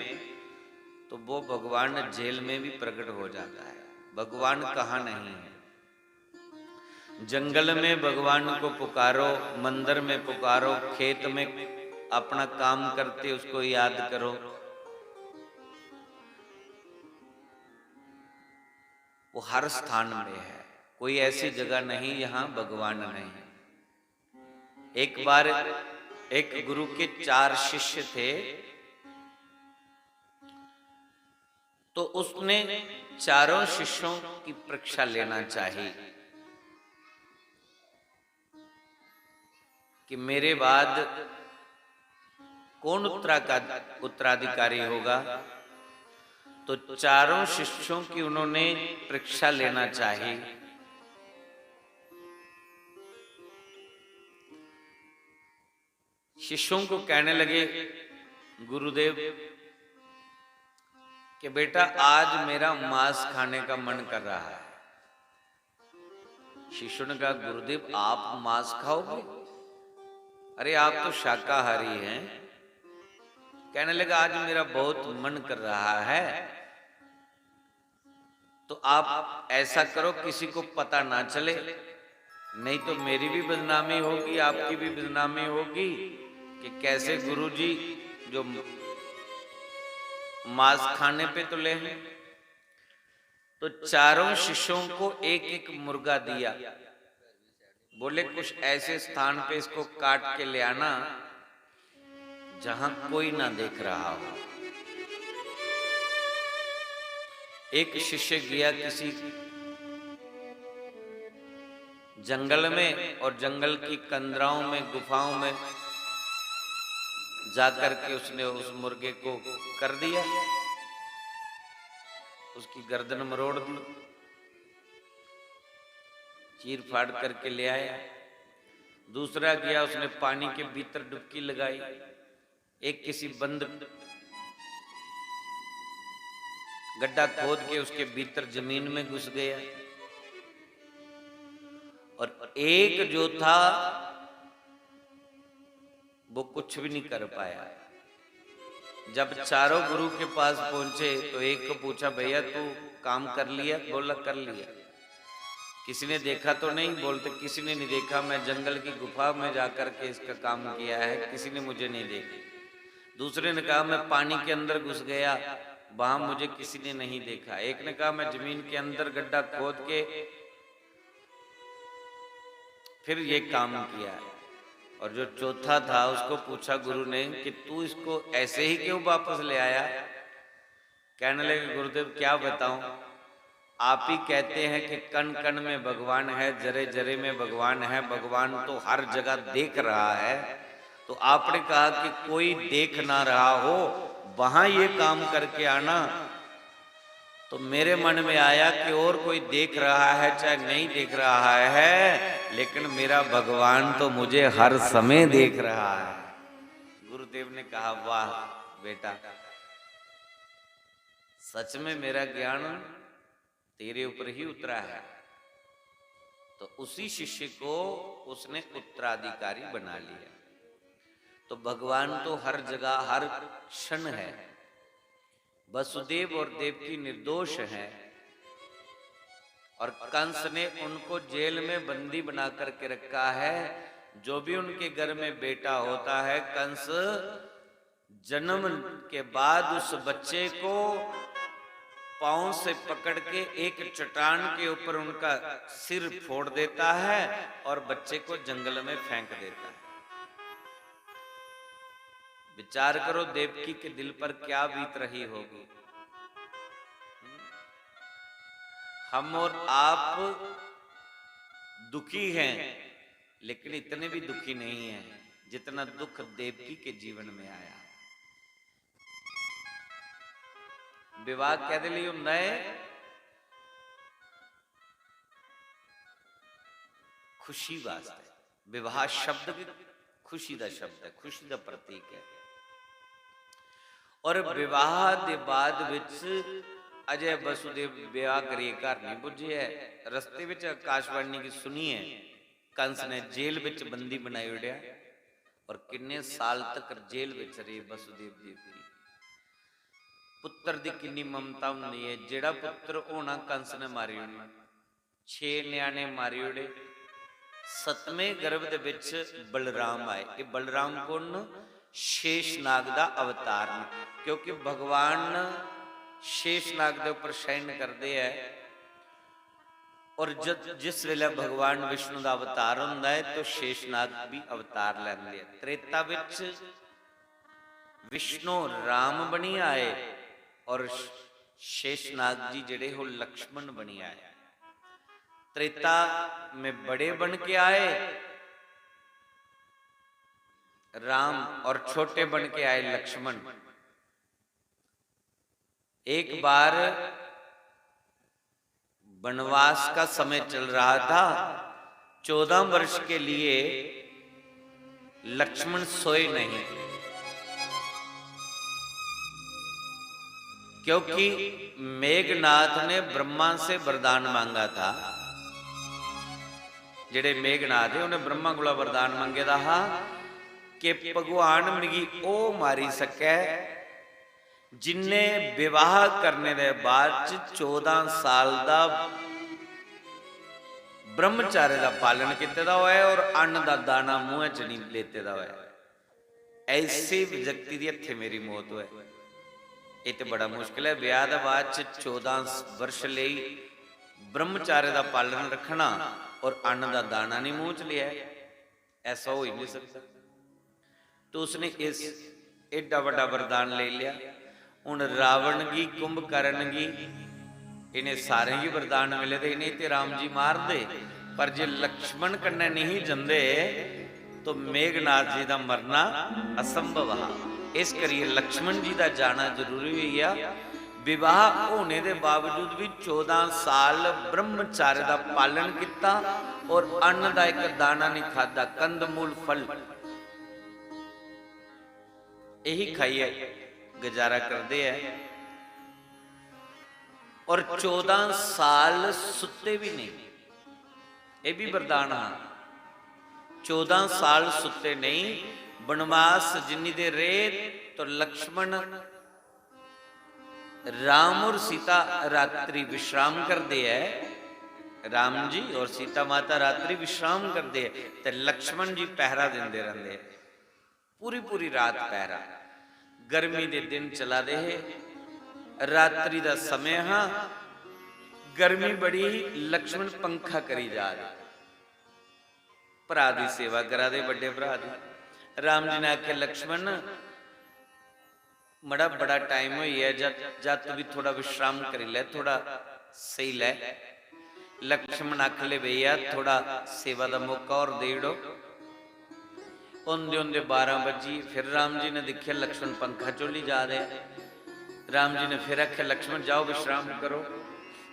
तो वो भगवान जेल में भी प्रकट हो जाता है। भगवान कहाँ नहीं है? जंगल में भगवान को पुकारो, मंदिर में पुकारो, खेत में अपना काम करते उसको याद करो। वो हर स्थान में है, कोई ऐसी जगह नहीं जहां भगवान नहीं। एक बार एक गुरु के 4 शिष्य थे, तो उसने चारों शिष्यों की परीक्षा लेना चाहिए कि मेरे बाद कौन उत्तराधिकारी होगा। तो चारों शिष्यों की उन्होंने परीक्षा लेना चाहिए। शिष्यों को कहने लगे गुरुदेव कि बेटा आज मेरा मांस खाने का मन कर रहा है। शिष्यों ने कहा गुरुदेव आप मांस खाओगे? अरे आप तो शाकाहारी हैं। कहने लगा आज मेरा बहुत मन कर रहा है, तो आप ऐसा करो किसी को पता ना चले, नहीं तो मेरी भी बदनामी होगी, आपकी भी बदनामी होगी कि कैसे गुरुजी जो मांस खाने पे तो ले हैं। तो चारों शिष्यों को एक एक मुर्गा दिया। बोले कुछ ऐसे स्थान पे इसको काट के ले आना जहां कोई ना देख रहा हो। एक शिष्य गया किसी जंगल में और जंगल की कंदराओं में, गुफाओं में जाकर के उसने उस मुर्गे को कर दिया, उसकी गर्दन मरोड़ दी, चीर फाड़ करके ले आया। दूसरा गया, उसने पानी के भीतर डुबकी लगाई, एक किसी बंद गड्ढा खोद के उसके भीतर जमीन में घुस गया, और एक जो था वो कुछ भी नहीं कर पाया। जब चारों गुरु के पास पहुंचे तो एक को पूछा भैया तू काम कर लिया? बोला कर लिया। किसी ने देखा तो नहीं, बोलते किसी ने नहीं देखा, मैं जंगल की गुफा में जाकर के इसका काम किया है, किसी ने मुझे नहीं देखा। दूसरे ने कहा मैं पानी के अंदर घुस गया, वहां मुझे किसी ने नहीं देखा। एक ने कहा मैं जमीन के अंदर गड्ढा खोद के फिर ये काम किया है। और जो चौथा था उसको पूछा गुरु ने कि तू इसको ऐसे ही क्यों वापस ले आया? कहने लगे गुरुदेव क्या बताऊं, आप ही कहते हैं कि कण कण में भगवान है, जरे जरे में भगवान है, भगवान तो हर जगह देख रहा है। तो आपने कहा कि कोई देख ना रहा हो वहां ये काम करके आना, तो मेरे मन में आया कि और कोई देख रहा है चाहे नहीं देख रहा है, लेकिन मेरा भगवान तो मुझे हर समय देख रहा है। गुरुदेव ने कहा वाह बेटा, सच में मेरा ज्ञान तेरे ऊपर ही उतरा है। तो उसी शिष्य को उसने उत्तराधिकारी बना लिया। तो भगवान तो हर जगह हर क्षण है। वसुदेव और देवकी निर्दोष हैं और कंस ने उनको जेल में बंदी बना करके रखा है। जो भी उनके घर में बेटा होता है, कंस जन्म के बाद उस बच्चे को पांव से पकड़ के एक चट्टान के ऊपर उनका सिर फोड़ देता है और बच्चे को जंगल में फेंक देता है। विचार करो देवकी के दिल पर क्या बीत रही होगी। हम और आप दुखी हैं, लेकिन इतने भी दुखी नहीं हैं जितना दुख देवकी के जीवन में आया। विवाह कहते लिए नए खुशी वास्ते विवाह शब्द भी खुशी का शब्द है, खुशी का प्रतीक है। और विवाह के बाद विच अजय वसुदेव विवाह करिए घर नहीं पुजे है। रस्ते विच आकाशवाणी की सुनी है, कंस ने जेल विच बंदी बनाई उड़िया और किन्ने साल तक जेल विच रहे वसुदेव जी की। पुत्र दी किन्नी ममता हुंदी है। जेड़ा पुत्र होना कंस ने मारी उड़ना, 6 न्याणे मारी उड़े। 7वें गर्भ दे विच बलराम आए। ये बलराम कौन? शेषनाग दा अवतार ने, क्योंकि भगवान शेषनाग दे ऊपर शयन करते हैं। और जिस वेले भगवान विष्णु दा अवतार हुंदा है तो शेषनाग भी अवतार लैंदे हैं। त्रेता विच विष्णु राम बनी आए और शेषनाग जी जेड़े हो लक्ष्मण बनी आए। त्रेता में बड़े बन के आए राम और छोटे बन के आए लक्ष्मण। एक बार वनवास का समय चल रहा था। 14 वर्ष के लिए लक्ष्मण सोए नहीं, क्योंकि मेघनाथ ने ब्रह्मा से वरदान मांगा था। जेड़े मेघनाथ है उन्हें ब्रह्मा को वरदान मांगे था कि भगवान मिगी ओ मारी सके जिन्ने विवाह करने के बाद 14 साल का ब्रह्मचार्य का पालन किया हुआ है और अन्न का दाना मुंह च नहीं लेते हुआ है। ऐसे व्यक्ति की हथे मेरी मौत हुई। ये तो बड़ा मुश्किल है। ब्याह के बाद 14 वर्ष ले ब्रह्मचार्य का पालन रखना और अन्न का दाना नहीं मुंह च लिया, ऐसा हो ही नहीं सकता। तो उसने इस एडा बड़ा वरदान ले लिया। हुण रावण की, कुंभकर्ण की, इन्हें सारे ही वरदान मिले थे, इन्हें ते राम जी मार दे। पर जे लक्ष्मण कन्ने नहीं जंदे तो मेघनाथ जी का मरना असंभव है। इस करिए लक्ष्मण जी का जाना जरूरी हुई है। विवाह होने के बावजूद भी 14 साल ब्रह्मचार्य का पालन किया और अन्न का एक दाना नहीं खादा, कंदमूल फल यही खाइए गुजारा करते हैं। और 14 साल सुते भी नहीं, ये भी वरदान है। 14 साल सुते नहीं। वनवास जिन्नी देर रहे तो लक्ष्मण राम और सीता रात्रि विश्राम करते हैं राम जी और सीता माता रात्रि विश्राम करते हैं ते लक्ष्मण जी पहरा देंदे रहंदे हैं, पूरी पूरी रात पहरा। गर्मी दे दिन चला दे, रात्रि दा समय हाँ, गर्मी बड़ी, लक्ष्मण पंखा करी जा रहे, भरा दी सेवा करा दे, बड़े भरा दी। राम जी ने आखे लक्ष्मण मड़ा बड़ा टाइम हुई है, जा तू भी थोड़ा विश्राम कर ले, थोड़ा सही ले। लक्ष्मण आख ले भैया थोड़ा सेवा का मौका और दे दो। उन्दे 12 बजी, फिर राम जी ने देखिया लक्ष्मण पंखा चोली जा रहे। राम जी ने फिर आख्या लक्ष्मण जाओ विश्राम करो,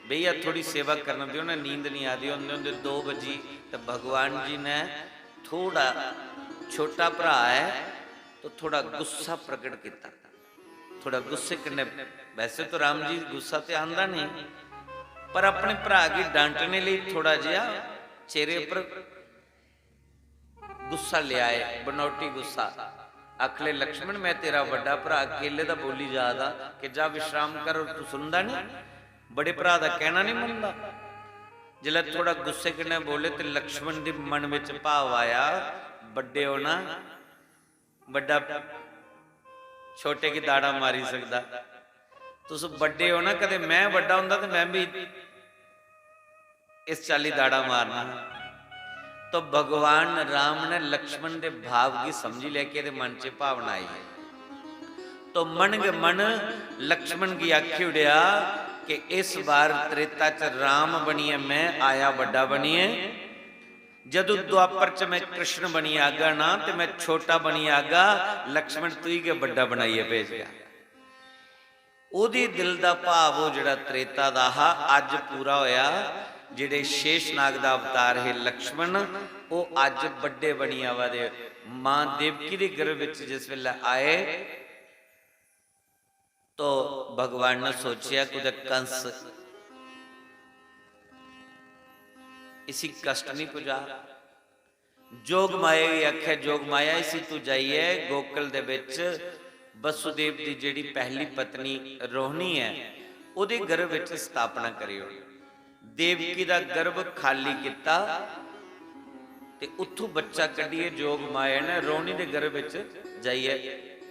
भैया थोड़ी सेवा करना दियो ना, नींद नहीं आती। उन्दे 2 बजी तो भगवान जी ने थोड़ा, छोटा भरा है तो थोड़ा गुस्सा प्रकट किया, थोड़ा गुस्से करने। वैसे तो राम जी गुस्सा तो आंदा नहीं, पर अपने भरा की डांटने लिए थोड़ा जिहा चेहरे पर गुस्सा ले आए, बनौटी गुस्सा। आखले लक्ष्मण मैं तेरा बड़ा भरा अकेले दा बोली जादा कि जा विश्राम कर, तू सुनदा नहीं, बड़े भरा दा कहना नहीं मनदा। जिला थोड़ा गुस्से कन्नै बोले तो लक्ष्मण दे मन विच भाव आया, बड़े होना, बड़ा छोटे की दाड़ा मारी सकदा, तुस बड़े हो ना, कदे मैं बड़ा हुंदा तो मैं भी इस चाली दाड़ा मारना। तो भगवान राम ने लक्ष्मण के भाव की समझी लेके मन च भावना आई है। तो मन के मन लक्ष्मण की आखी उड़िया कि इस बार त्रेता च राम बनिए, मैं आया बड़ा बनिए। जदों द्वापर च मैं कृष्ण बनी आगा ना, तो मैं छोटा बनी आगा, लक्ष्मण तू ही के बड़ा बनाइए भेज गया। ओदी दिल दा भाव वो जिहड़ा त्रेता दा हा अज पूरा होया। जिहड़े शेषनाग दा अवतार है लक्ष्मण, वो अज बड़े बनी आवा दे। मां देवकी दे गर्भ विच जिस वेले आए तो भगवान ने सोचिया कि कंस इसी कष्ट नहीं पुजा। जोग माया भी आख्या जोग माया इसी तू जाइए गोकुल दे विच वसुदेव की जिहड़ी पहली पत्नी रोहिणी है उहदे गर्भ विच स्थापना करियो। देवकी दा गर्भ खाली किता ते उत्थों बच्चा कढिए। जोग माया ने रोहिणी दे गर्भ विच जाइए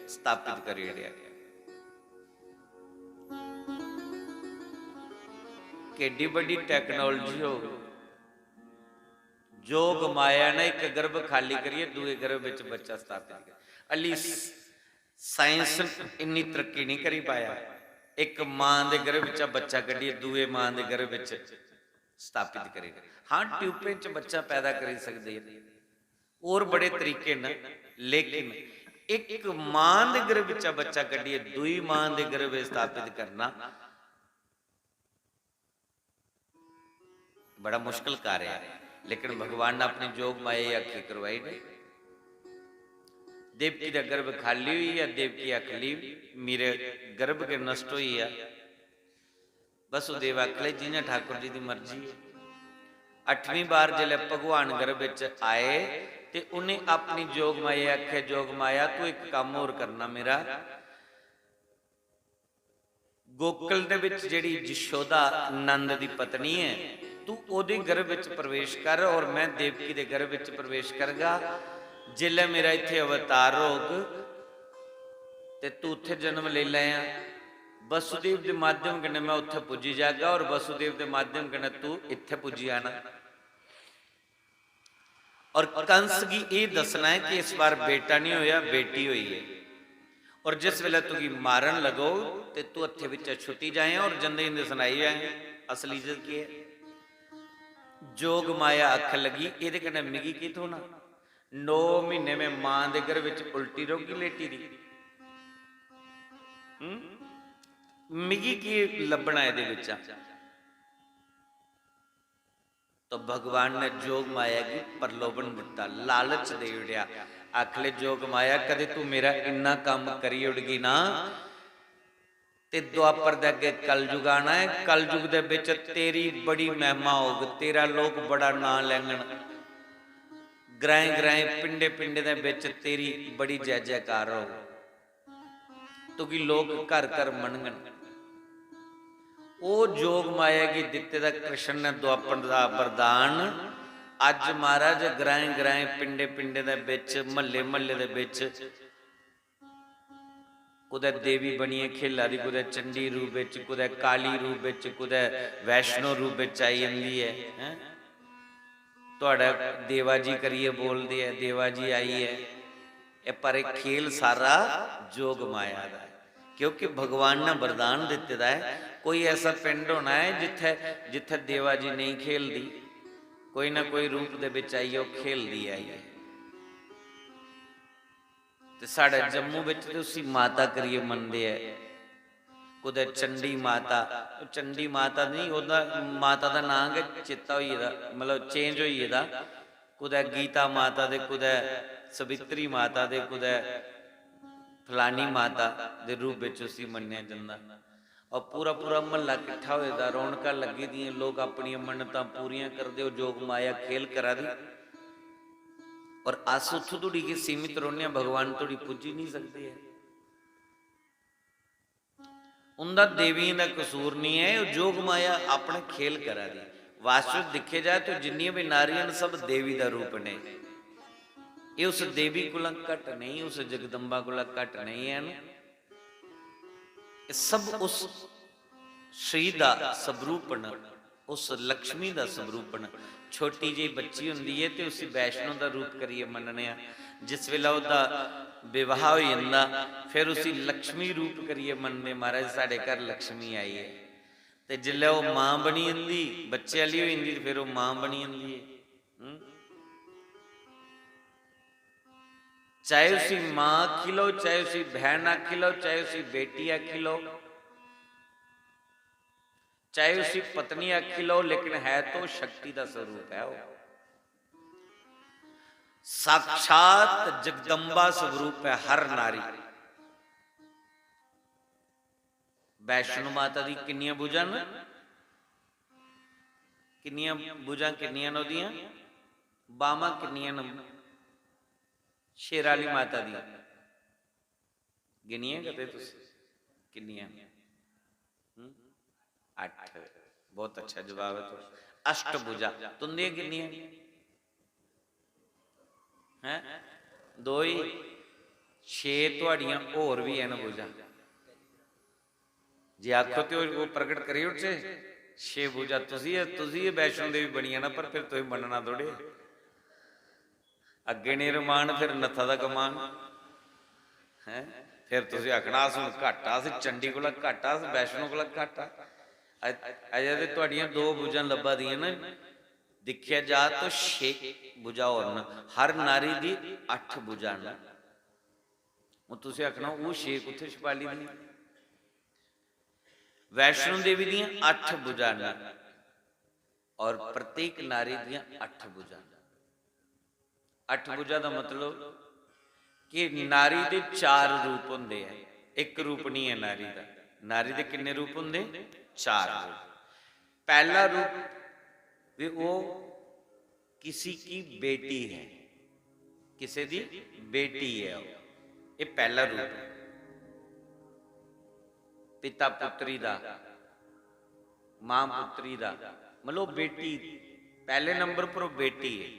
स्थापित करिए। केडी बड़ी टेक्नोलॉजी हो। जोग माया ने एक गर्भ खाली करिए, दूसरे गर्भ विच बच्चा स्थापित कर। अली साइंस इन्नी तरक्की नहीं करी पाया। एक मां दे गर्भ विच बच्चा कढिए, दूसरे मां दे गर्भ विच स्थापित करे। हाँ ट्यूबे च बच्चा पैदा कर सकते हैं और बड़े तरीके न, लेकिन एक मां दे गर्भ विच बच्चा कढिए, दूई मां दे गर्भ विच स्थापित करना बड़ा मुश्किल कार्य है। लेकिन भगवान ने अपनी जोग माया आखी करवाई ने। देवकी का गर्भ खाली हुई है, देवकी अखली मेरे गर्भ के नष्ट हुई है। वसुदेव अखले जिन्हें ठाकुर जी की मर्जी है। 8वीं बार जल्द भगवान गर्भ विच आए तो उन्हें अपनी जोग माया आखे जोग माया तू एक काम होर करना मेरा। गोकुल दे विच जिहड़ी यशोदा नंद की पत्नी है तू ओदे गर्भ विच प्रवेश कर और मैं देवकी दे गर्भ विच प्रवेश करगा। जिल्ले मेरा इत्थे अवतार होग ते तू उत्थे जन्म ले लैया। वसुदेव के माध्यम कन्नै मैं उत्थे पुजी जागा और वसुदेव के माध्यम कन्नै तू इत्थे पुजी आना। और कंस की ये दसना है कि इस बार बेटा नहीं होया बेटी हुई है। और जिस वेले तू मारन लगो तो तू हथे विच छुट्टी जाए और जंदे जंदे सुनाई जाए असली इज्जत की है। जोग माया अख लगी ये कन्नै मिगी की थोना। 9 महीने में मां दे घर विच उल्टी रोगी लेटी दी मिगी की लभना ये। तो भगवान ने जोग माया की प्रलोभन दिता, लालच दे उड़िया। आखले जोग माया कदे तू मेरा इन्ना काम करी उड़गी ना ते द्वापर दे अगे कलयुग आना है। कलयुग दे विच तेरी बड़ी महिमा होग, तेरा लोग बड़ा ना लैंगण। ग्राए ग्राए पिंडे पिंडे दे विच तेरी बड़ी जय जयकार हो, तो कि लोग घर घर मनगण। ਉਹ ਜੋਗ ਮਾਇਆ ਕੀ ਦਿੱਤੇ ਦਾ ਕ੍ਰਿਸ਼ਨ ਨੇ ਦੁਆਪਰ ਦਾ ਵਰਦਾਨ ਅੱਜ ਮਹਾਰਾਜ ਗਰਾਏ ਗਰਾਏ ਪਿੰਡੇ ਪਿੰਡੇ ਦੇ ਵਿੱਚ ਮਹੱਲੇ ਮਹੱਲੇ ਦੇ ਵਿੱਚ कुदै देवी बनिए खेला दी, कुदै चंडी रूप विच, कुदै काली रूप विच, कुदै वैष्णो रूप विच आई जांदी है। तुहाडा देवा जी करिए बोलदे है, देवा जी आई है, ये पर एक खेल सारा जोग माया दा है, क्योंकि भगवान ने वरदान दिते दा है। कोई ऐसा पिंड होना है जिथे जिथे देवा जी नहीं खेलदी, कोई ना कोई रूप दे विच आई है, खेलदी आई है। ते साढ़े जम्मू विच ते उसी माता करिए मनदे है, कुदै चंडी माता, चंडी माता नहीं ओदा माता दा नाम है चेता होई दा, मतलब चेंज होई दा, कुदै गीता माता दे, कुदै सवित्री माता दे, कुदै फलानी माता दे रूप विच उसी मन्निया जंदा। और पूरा पूरा महल्ला इकट्ठा होए दा, रौनकां लगी दियां, लोग अपनी मन्नतां पूरियां करदे, जोग माया खेल करा दी। और अस उथों थोड़ी के सीमित रोने, भगवान थोड़ी पुज ही नहीं सकते है। उनका देवी का कसूर नहीं है, जोग माया अपने खेल करा दी। वास्तव दिखे जाए तो जिन्नी भी नारियां सब देवी का रूप ने, ये उस देवी कोला घट नहीं, उस जगदम्बा कोला घट नहीं है। सब उस श्री दा स्वरूपन, उस लक्ष्मी का स्वरूपन। छोटी जी बच्ची होंदी है तो उसी वैष्णो का रूप करिए मनने, जिस वेला उसका विवाह हो जाता फिर उसी लक्ष्मी रूप करिए मनने, महाराज साढ़े घर लक्ष्मी आई है। तो जिल्लै वो मां बनी जंदी, बच्चे वाली हो जाती, फिर वो मां बनी जंदी है। चाहे उसी मां आखी लो, चाहे उसी बहन आखी लो, चाहे उसी बेटी आखी लो, चाहे उसी पत्नी आखी लो, लेकिन है तो शक्ति का स्वरूप है। वो साक्षात जगदम्बा स्वरूप है हर नारी। वैष्णो माता दी किन्नियां भुजां न, किन्नियां भुजां किन्नियां न ओदियां, बावां किन्नियां न शेर वाली माता दी गिनियां कदे तुसीं किन्नियां? 8। बहुत अच्छा जवाब है। तो अष्टभुजा तुंदियां किन्नियां हैं? 2 ही। 6 तुहाड़ियां होर भी हैं भुजा, जे आखो तो वो प्रगट करी उठे 6 भुजा। तुसी वैष्णो देवी बनिया ना, पर फिर तुम बनना थोड़े, अगे नहीं रमान, फिर नत्था दा कमान है। फिर तुसी आखना अस हुण घट आ, अस चंडी कोला घट आ, अस वैष्णो कोला घट आ। अजे तो तुहाड़ियां 2 भुजां लब्भा दियां न, दिखिया जा तो 6 भुजा होर न, हर नारी दी 8 भुजा न। हुण तुसी आखना वो 6 कुत्थे छपाली दी? वैष्णो देवी दियां 8 भुजा न, और प्रत्येक नारी दियां 8 भुजा। 8 भुजा का मतलब कि नारी दे 4 रूप होंदे हैं, एक रूप नहीं है नारी का। नारी दे कितने रूप होंदे? 4 रूप। पहला रूप भी वो किसी की बेटी है, किसी दी बेटी है, ये पहला रूप है। पिता पुत्री दा, मां पुत्री दा, मतलब बेटी पहले नंबर पर बेटी है।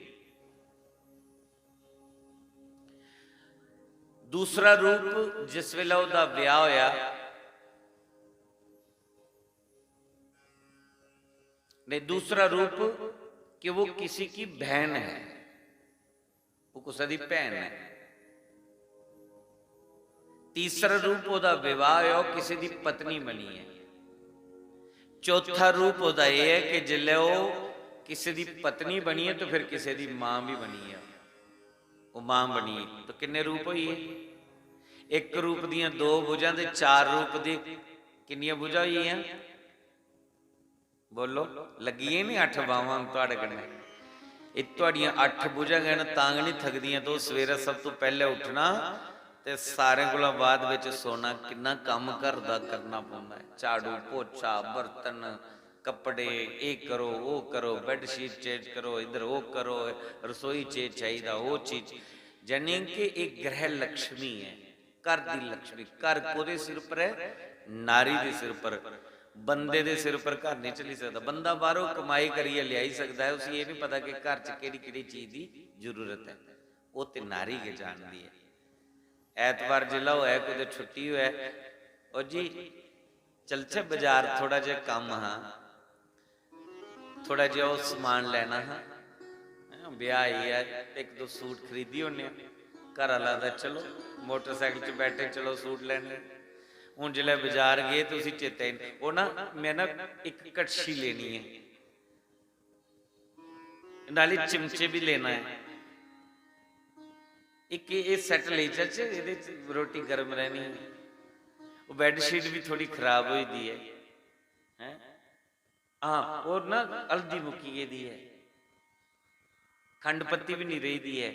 दूसरा रूप जिस वेले उहदा विआह होया, नहीं दूसरा रूप कि वो किसी की बहन है, वो किसी दी बहन है। तीसरा रूप उहदा विवाह होया, किसी दी पत्नी बनी है। चौथा रूप उहदा यह है कि जिल्ले वो किसी दी पत्नी बनी है तो फिर किसी दी मां भी बनी है, वो मां बनी है। तो किन्ने रूप हुई है? एक रूप दियां 2 भुजां दे 4 रूप दी किन्नियां भुजां हुई हैं? बोलो, लगी है नहीं 8 बावां तुहाडे कन्ने? ਇਹ ਤੁਹਾਡੀਆਂ 8 ਬੁਝਾਂ ਗਏ ਤਾਂ ਨਹੀਂ ਥਕਦੀਆਂ। तो सवेरे सब तो पहले उठना ਤੇ ਸਾਰਿਆਂ ਕੋਲੋਂ ਬਾਅਦ ਵਿੱਚ ਸੋਣਾ। ਕਿੰਨਾ ਕੰਮ ਘਰ ਦਾ ਕਰਨਾ ਪੈਂਦਾ ਹੈ, ਝਾੜੂ ਪੋਚਾ ਬਰਤਨ ਕੱਪੜੇ, ਇਹ ਕਰੋ ਉਹ ਕਰੋ, ਬੈੱਡ ਸ਼ੀਟ ਚੇਂਜ ਕਰੋ, इधर वो करो, रसोई चेंज चाहिए वो चीज। जानी कि एक ग्रह लक्ष्मी है, घर की लक्ष्मी। घर कोदे सिर पर है? नारी के सिर पर। ਬੰਦੇ ਦੇ ਸਿਰ ਉੱਪਰ ਘਰ ਨਹੀਂ ਚੱਲੀ ਸਕਦਾ। ਬੰਦਾ ਬਾਹਰੋਂ ਕਮਾਈ ਕਰੀਏ ਲਿਆਈ ਸਕਦਾ ਹੈ, ਉਸੇ ਇਹ ਨਹੀਂ ਪਤਾ ਕਿ ਘਰ 'ਚ ਕਿਹੜੀ ਕਿਹੜੀ ਚੀਜ਼ ਦੀ ਜ਼ਰੂਰਤ ਹੈ। ਉਹ ਤੇ ਨਾਰੀ ਕੇ ਜਾਣਦੀ ਹੈ। ਐਤਵਾਰ ਜ਼ਿਲ੍ਹਾ ਹੋਇਆ, ਕਿਤੇ ਛੁੱਟੀ ਹੋਇਆ, ਉਹ ਜੀ ਚਲਚੇ ਬਾਜ਼ਾਰ, ਥੋੜਾ ਜਿਹਾ ਕੰਮ ਹਾਂ, ਥੋੜਾ ਜਿਹਾ ਉਹ ਸਮਾਨ ਲੈਣਾ ਹਾਂ, ਵਿਆਹ ਹੀ ਹੈ, ਇੱਕ ਦੋ ਸੂਟ ਖਰੀਦੀ ਉਹਨੇ। ਘਰ ਵਾਲਾ ਦਾ ਚਲੋ ਮੋਟਰਸਾਈਕਲ 'ਚ ਬੈਠੇ, ਚਲੋ ਸੂਟ ਲੈਣੇ। ਹੁਣ ਜਿਲੇ ਬਾਜ਼ਾਰ ਗਏ ਤੁਸੀਂ ਚੇਤੇ ਉਹ ਨਾ, ਮੈਂ ਨਾ ਇੱਕ ਕੜਛੀ ਲੈਣੀ ਹੈ, ਨਾਲੇ ਚਮਚੇ ਵੀ ਲੈਣਾ ਹੈ, ਇੱਕ ਇਹ ਸੈੱਟ ਲਈ ਚਾਚੇ, ਇਹਦੇ 'ਚ ਰੋਟੀ ਗਰਮ ਰਹਿਣੀ ਹੈ। ਉਹ ਬੈੱਡ ਸ਼ੀਟ ਵੀ ਥੋੜੀ ਖਰਾਬ ਹੋਈ ਦੀ ਹੈ, ਹਾਂ, और ना हल्दी मुक्की गई दी है, खंड पत्ती भी नहीं रही दी है।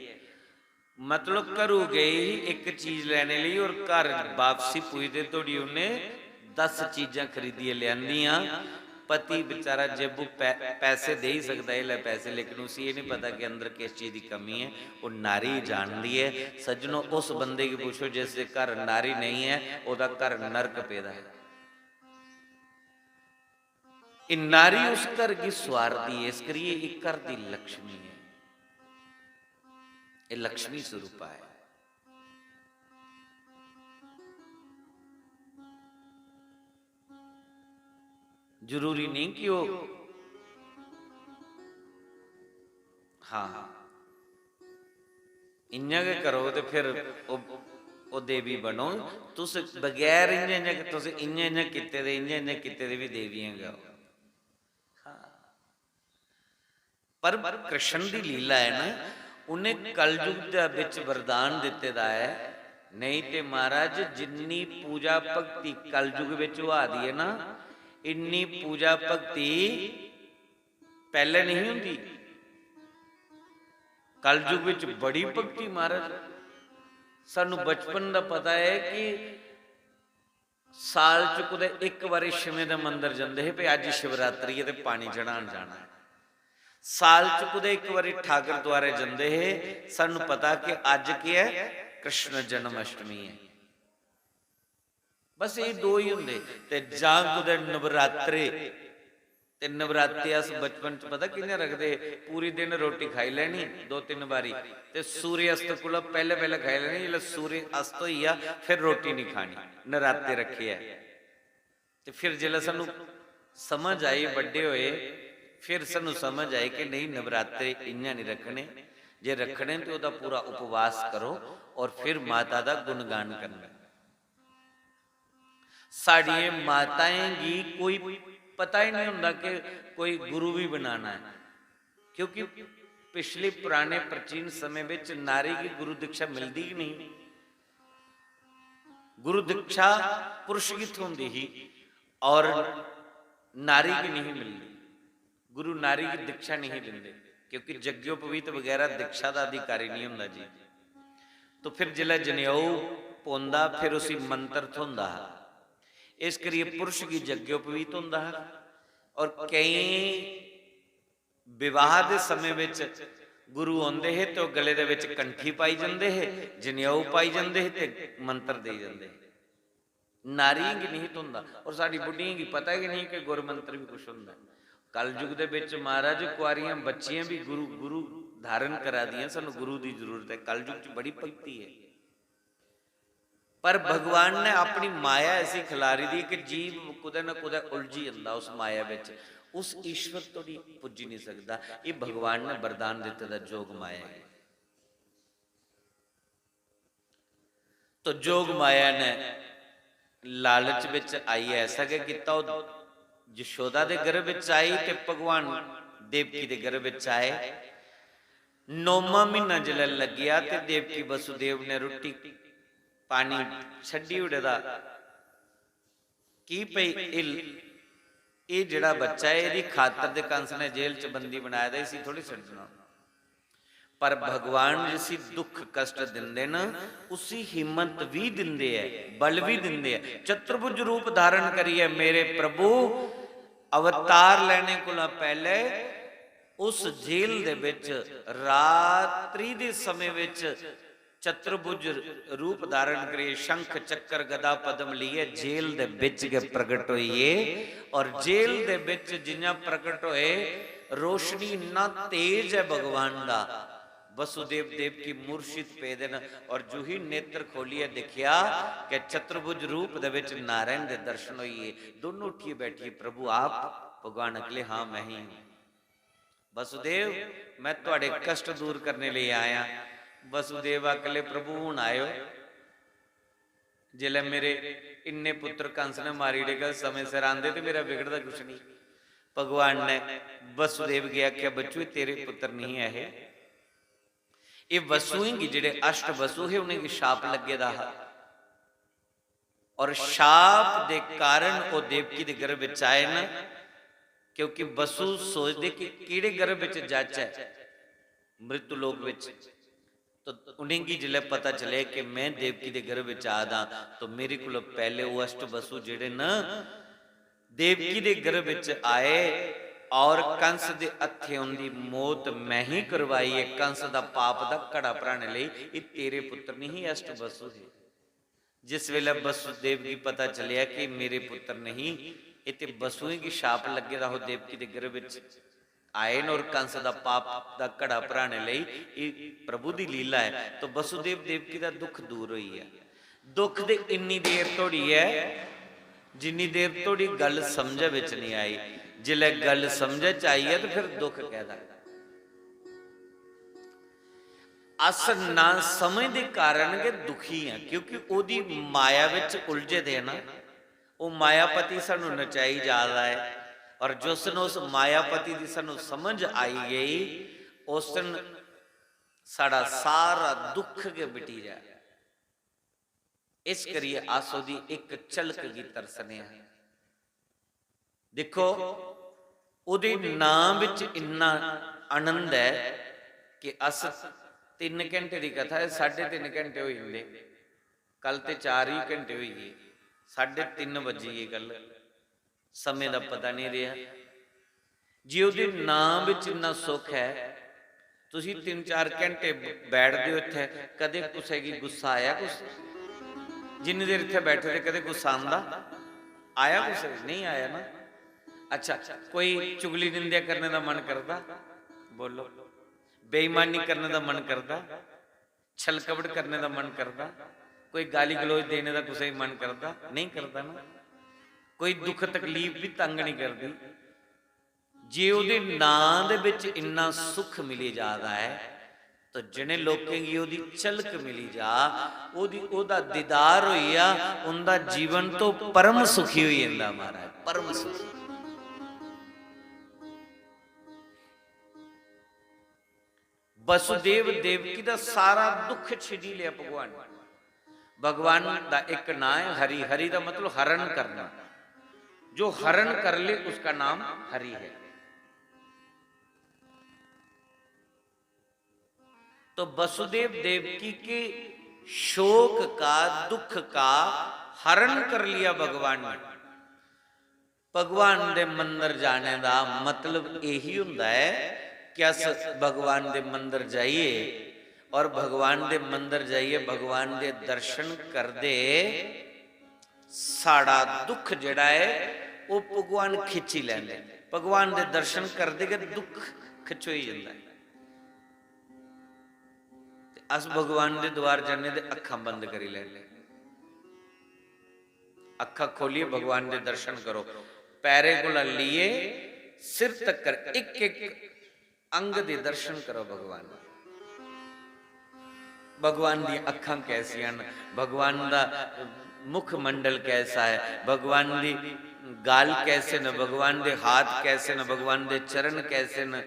मतलब घरों गए ही एक चीज लेने ली, और घर वापसी पुजदे तोड़ी उन्हें 10 चीज़ां खरीदियां लियांदियां। पति बेचारा जेबू पैसे दे ही सकता है, ले पैसे, लेकिन उसे ये नहीं पता कि अंदर किस चीज़ की कमी है। वो नारी जानती है। सज्जनों, उस बंदे की पूछो जिसके घर नारी नहीं है, उसका घर नरक पैदा है। नारी उस घर की स्वार्थी है, इस करिए एक घर की लक्ष्मी है, ये लक्ष्मी स्वरूपा है। जरूरी नहीं कि वो, हाँ इन्या के करो तो फिर वो देवी बनो। तुस बगैर इन्या किते दे, इन्या किते दे भी देवियां गाओ। पर कृष्ण की लीला है ना, उन्हें कलयुग दे विच वरदान दिते दा है। नहीं तो महाराज जिन्नी पूजा भगती कलयुग विच हो दी है ना, इन्नी पूजा भगती पहले नहीं हुंदी। कलयुग विच बड़ी भगती महाराज, सानू बचपन दा पता है कि साल च कुदै एक बारी शिवे दा मंदिर जांदे है, भी अज शिवरात्रि है ते पानी चढ़ाण जाना है। साल च कुदै एक बारी ठाकर द्वारे जांदे है, सानू पता कि अज की है, कृष्ण जन्माष्टमी है। बस ये दो ही होंगे। ते जां कुदै नवरात्रे, ते नवरात्रे अस बचपन च पता किन्ने रखते, पूरी दिन रोटी खाई लेनी 2-3 बारी, ते सूर्य अस्त कोला पहले पहले खाई लेनी, जिसले सूर्य अस्त होई आ फिर रोटी नहीं खानी। नराते रखे है। ते फिर जिसले सानू समझ आई, बड़े होए, फिर सानू समझ आई कि नहीं नवरात्रे इन्ना नहीं रखने, जे रखने तो उसका पूरा उपवास करो और फिर माता का गुणगान करना। साड़ी माताएं की कोई पता ही नहीं होता कि कोई गुरु भी बनाना है, क्योंकि पिछले पुराने प्राचीन समय में नारी की गुरु दीक्षा मिलती ही नहीं। गुरु दीक्षा पुरुष की होंगी ही और नारी की नहीं मिलती। गुरु नारी की दीक्षा नहीं देंगे, क्योंकि जग्योपवीत वगैरह दीक्षा का अधिकारी नहीं होंदा जी। तो फिर जिला जनेऊ पौंदा फिर उसी मंत्र होंदा, इस करिए पुरुष की जग्योपवीत होंदा। और कई विवाह के समय में गुरु आते हैं तो गले दे विच कंठी पाई जाते हैं, जनेऊ पाई जाते हैं, तो मंत्र दे जाते हैं। नारी की नहीं होंदा। और साडी बुढ़ियां की पता ही नहीं कि गुर मंत्र भी कुछ होंदा। कलयुग दे विच महाराज कुआरियां बच्चियां भी गुरु गुरु धारण करा दियां। सानू गुरु की जरूरत है। कलयुग च बड़ी भक्ति है, पर भगवान ने अपनी माया ऐसी खिलारी दी कि जीव कुदै ना कुदै उलझी जांदा उस माया विच, उस ईश्वर तो नहीं पुजी नहीं सकता। ये भगवान ने वरदान दिते दा जोग माया है। तो जोग माया ने लालच विच आई, ऐसा कि किता यशोदा दे गर्भ विच आई ते भगवान देवकी दे गर्भ विच आए। 9वां महीना जिले लग्या ते देवकी वसुदेव ने रोटी पानी छड्डी उड़दा की पई ये जिहड़ा बच्चा है इहदी खातर दे कंस ने जेल च बंदी बनाया दा, इसी थोड़ी छड्डना। पर भगवान जिसी दुख कष्ट दिंदे न उसी हिम्मत भी दिंदे है, बल भी दिंदे है। चतुर्भुज रूप धारण करिए मेरे प्रभु अवतार लेने को पहले उस जेल दे विच रात्रि दे समय विच चतुर्भुज रूप धारण करे, शंख चक्कर गदा पद्म लिए, जेल दे विच के प्रगट होइए। और जेल दे विच जिन्ना प्रगट होए, रोशनी ना तेज है भगवान दा। वसुदेव देव की मूर्छित पे दिन, और जो ही नेत्र खोलिए दिखिया कि चतुर्भुज रूप दे विच नारायण दे दर्शन होइए। दोनों उठिए बैठिए, प्रभु आप? भगवान अगले हाँ मैं ही हूं। वसुदेव मैं तुहाडे कष्ट दूर करने लिए आया। वसुदेव अकले प्रभु हूं आयो, जिले मेरे इन्ने पुत्र कंस ने मारी डेगा, समय सिर आंदे तो मेरा बिगड़दा कुछ नहीं। भगवान ने वसुदेव गया क्या बच्चू तेरे पुत्र नहीं है, ये वसुएंगी जेडे अष्ट वसु है उन्हें शाप लगे दा, और शाप दे कारण वो देवकी दे गर्भ विच आए न, क्योंकि वसु सोचते कि किहड़े गर्भ विच जाचा मृत्यु लोक विच। तो उन्हें की जिले पता चले कि मैं देवकी दे गर्भ विच आदा, तो मेरे को पहले वो अष्ट वसु जेडे न देवकी दे गर्भ विच आए, और कंस दे हथे उनकी मौत मैं ही करवाई है। कंस दा पाप दा घड़ा भराने लई ये तेरे पुत्र नहीं अष्ट वसु है। जिस वेले वसुदेव की पता चलिया कि मेरे पुत्र नहीं, इते वसुएं की शाप लगे दा हो देवकी दे गर्भ विच आए न, और कंस दा पाप दा घड़ा भराने लई ये प्रभु दी लीला है। तो वसुदेव देवकी दा दुख दूर होई है। दुख दे इन्नी देर तोड़ी है जिन्नी देर तोड़ी गल समझ विच नहीं आई। जिले गल समझ च आई है तो फिर दुख कहदा। अस ना समझ दे कारण के दुखी हैं, क्योंकि ओदी माया विच उलझे दे ना। वो मायापति सानू नचाई जा रहा है, और जिस दिन उस मायापति की सानू समझ आई गई, उस दिन साड़ा सारा दुख के मिटी जाए। इस करिए अस ओदी एक झलक की तरसने हैं। देखो ओदे नाम विच इन्ना आनंद है कि अस 3 घंटे की कथा है, 3.5 घंटे हो जाते, कल तो 4 ही घंटे हुई है, 3:30 बजी ये गल, समय का पता नहीं रहा जी। उहदे नाम विच इन्ना सुख है, तुसीं 3-4 घंटे बैठते हो इत्थे, कदे कुछ की गुस्सा आया? कुछ जिन्नी देर इत्थे बैठे थे कदे गुस्सा आया? कुछ नहीं आया ना। अच्छा, कोई चुगली निंदा करने का मन करता? बोलो। बेईमानी करने का मन करता? छल कपट करने का मन करता? कोई गाली गलोच देने का कुछ मन करता? नहीं करता ना। कोई दुख तकलीफ भी तंग नहीं करती। जे उहदे नाम दे विच इन्ना सुख मिली जाता है, तो जिन्हें लोगों की ओदी झलक मिली जा, ओदी ओदा दीदार होइया, उनका जीवन तो परम सुखी हो जाता महाराज, परम सुखी। वसुदेव देवकी दा सारा दुख छिड़ी लिया भगवान। भगवान दा एक नाम है हरि। हरि का मतलब हरण करना, जो हरण कर ले उसका नाम हरि है। तो वसुदेव देवकी के शोक का, दुख का हरण कर लिया भगवान ने। भगवान दे मंदिर जाने का मतलब यही हुंदा है कि अस भगवान दे मंदिर जाइए, और भगवान दे मंदिर जाइए, भगवान दे दर्शन कर दे, साड़ा दुख जड़ा है वो भगवान खिंची लैंदे। भगवान दे दर्शन कर दे के दुख खिंचो ही जाता है। अस भगवान दे द्वार जाने दे अखा बंद करी लैंदे, अखा खोलिए, भगवान दे दर्शन करो। पैरे को लिए सिर तक कर एक एक अंग दे दर्शन करो भगवान। भगवान दी अखां कैसियां, भगवान दा मुख मंडल कैसा है, भगवान दी गाल कैसे न, भगवान दे हाथ कैसे न, भगवान दे चरण कैसे न,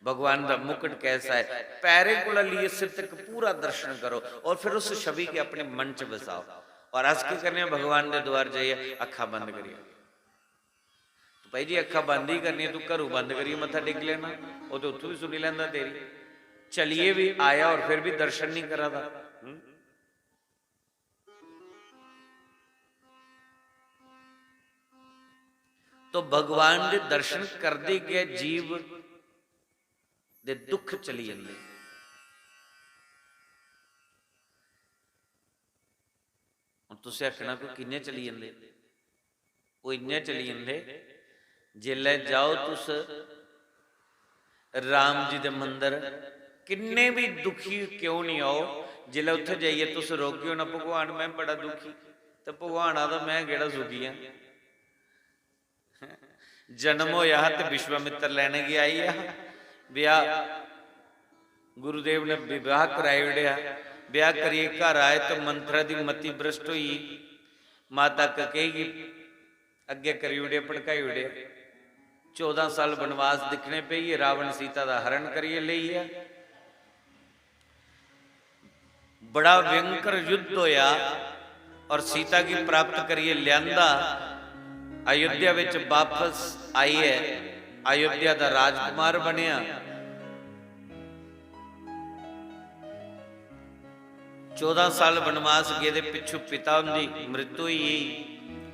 भगवान दा मुकुट कैसा है। पैरे को लिए सिर तक पूरा दर्शन करो, और फिर उस छवि के अपने मन च बसाओ। और अस की करने भगवान दे द्वार जाइए, अखा बंद करिए। तो भाई जी अखा बंद ही करनी है, तू घरों बंद करिए मत्था टेक लेना, वो तो उतों भी सुनी लैंदा तेरी। चलिए भी आया और फिर भी दर्शन नहीं करा था। तो भगवान दे दर्शन करते गए जीव दे दुख चली जाते। ਹੁਣ ਤੁਸੀਂ ਆਖਣਾ ਕੋਈ किन्ने चली जाते, वो इन्ने चली जाते जेल्लै जाओ तुस राम जी दे मंदिर, किन्ने भी दुखी क्यों नहीं आओ, जिल्लै उत्थे जाइए तुस रोगे हो ना भगवान मैं बड़ा दुखी, तो भगवान आदा मैं केड़ा सुखी हाँ। जन्म होया तो विश्वामित्र लैने गया आई आ, ब्याह गुरुदेव ने विवाह कराई उड़िया, ब्याह करिए घर आए तो मंत्रा की मती भ्रष्ट हुई, माता कहेगी अगे करी उड़े भड़काई उड़े, 14 साल वनवास दिखने पे ही रावण सीता का हरण करिए ले आ। बड़ा भयंकर युद्ध होया और सीता की प्राप्त करिए लियांदा, अयोध्या विच वापस आई है, अयोध्या का राजकुमार बनिया। 14 साल वनवास गए दे पिछू पिता उनकी मृत्यु हुई,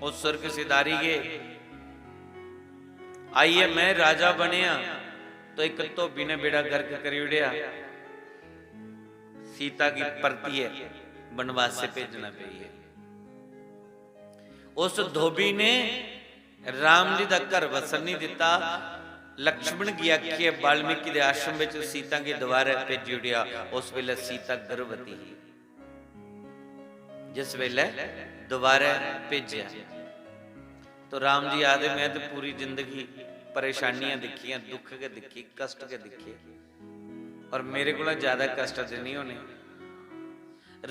उस स्वर्ग सिधारी गए, आई है मैं राजा बनिया तो एक धोबी ने बेड़ा गर्क करी उड़िया, सीता की परती है वनवास से भेजना पई है। उस धोबी ने राम जी का घर वसन नहीं दिता, लक्ष्मण की आखिए वाल्मीकि के आश्रम में सीता के द्वारे भेजी उड़िया। उस वेले सीता गर्भवती ही, जिस वेले दोबारा भेजा तो राम जी आदे मैं तो पूरी जिंदगी परेशानियां दिखियां, दुख के दिखी, कष्ट के दिखे, और मेरे को ज्यादा कष्ट तो नहीं होने।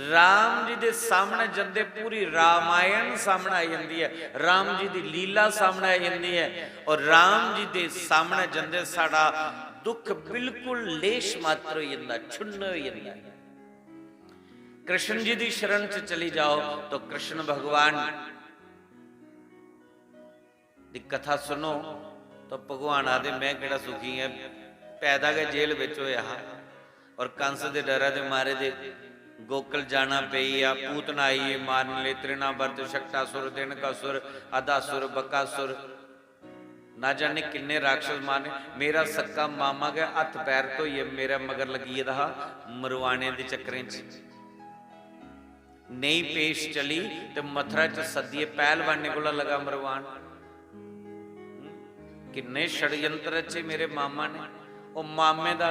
राम जी दे सामने जंदे पूरी रामायण सामने आ जाती है, राम जी की लीला सामने आ जाती है, और राम जी दे सामने जंदे साड़ा दुख बिल्कुल लेश मात्र हो जाता, छुन्न हो जाता है। कृष्ण जी की शरण च चली जाओ तो कृष्ण भगवान की कथा सुनो तो भगवान आदे मैं केड़ा सुखी है, पैदा के जेल विच होया और कंस दे डरा दे मारे दे गोकुल जाना पई आ, पूतना आई मारन ले, तृणावर्त शक्टासुर, दिनकासुर, अदासुर, बकासुर, ना जाने किन्ने राक्षस मारने। मेरा सक्का मामा गया हथ पैर तो ये मेरा मगर लगी रहा मरवाने के चक्करें च नहीं पेश चली तो मथुरा च सदिए पहलवाने को लगा मरवान। किन्ने षडयंत्र रचे मेरे मामा ने, वो मामे का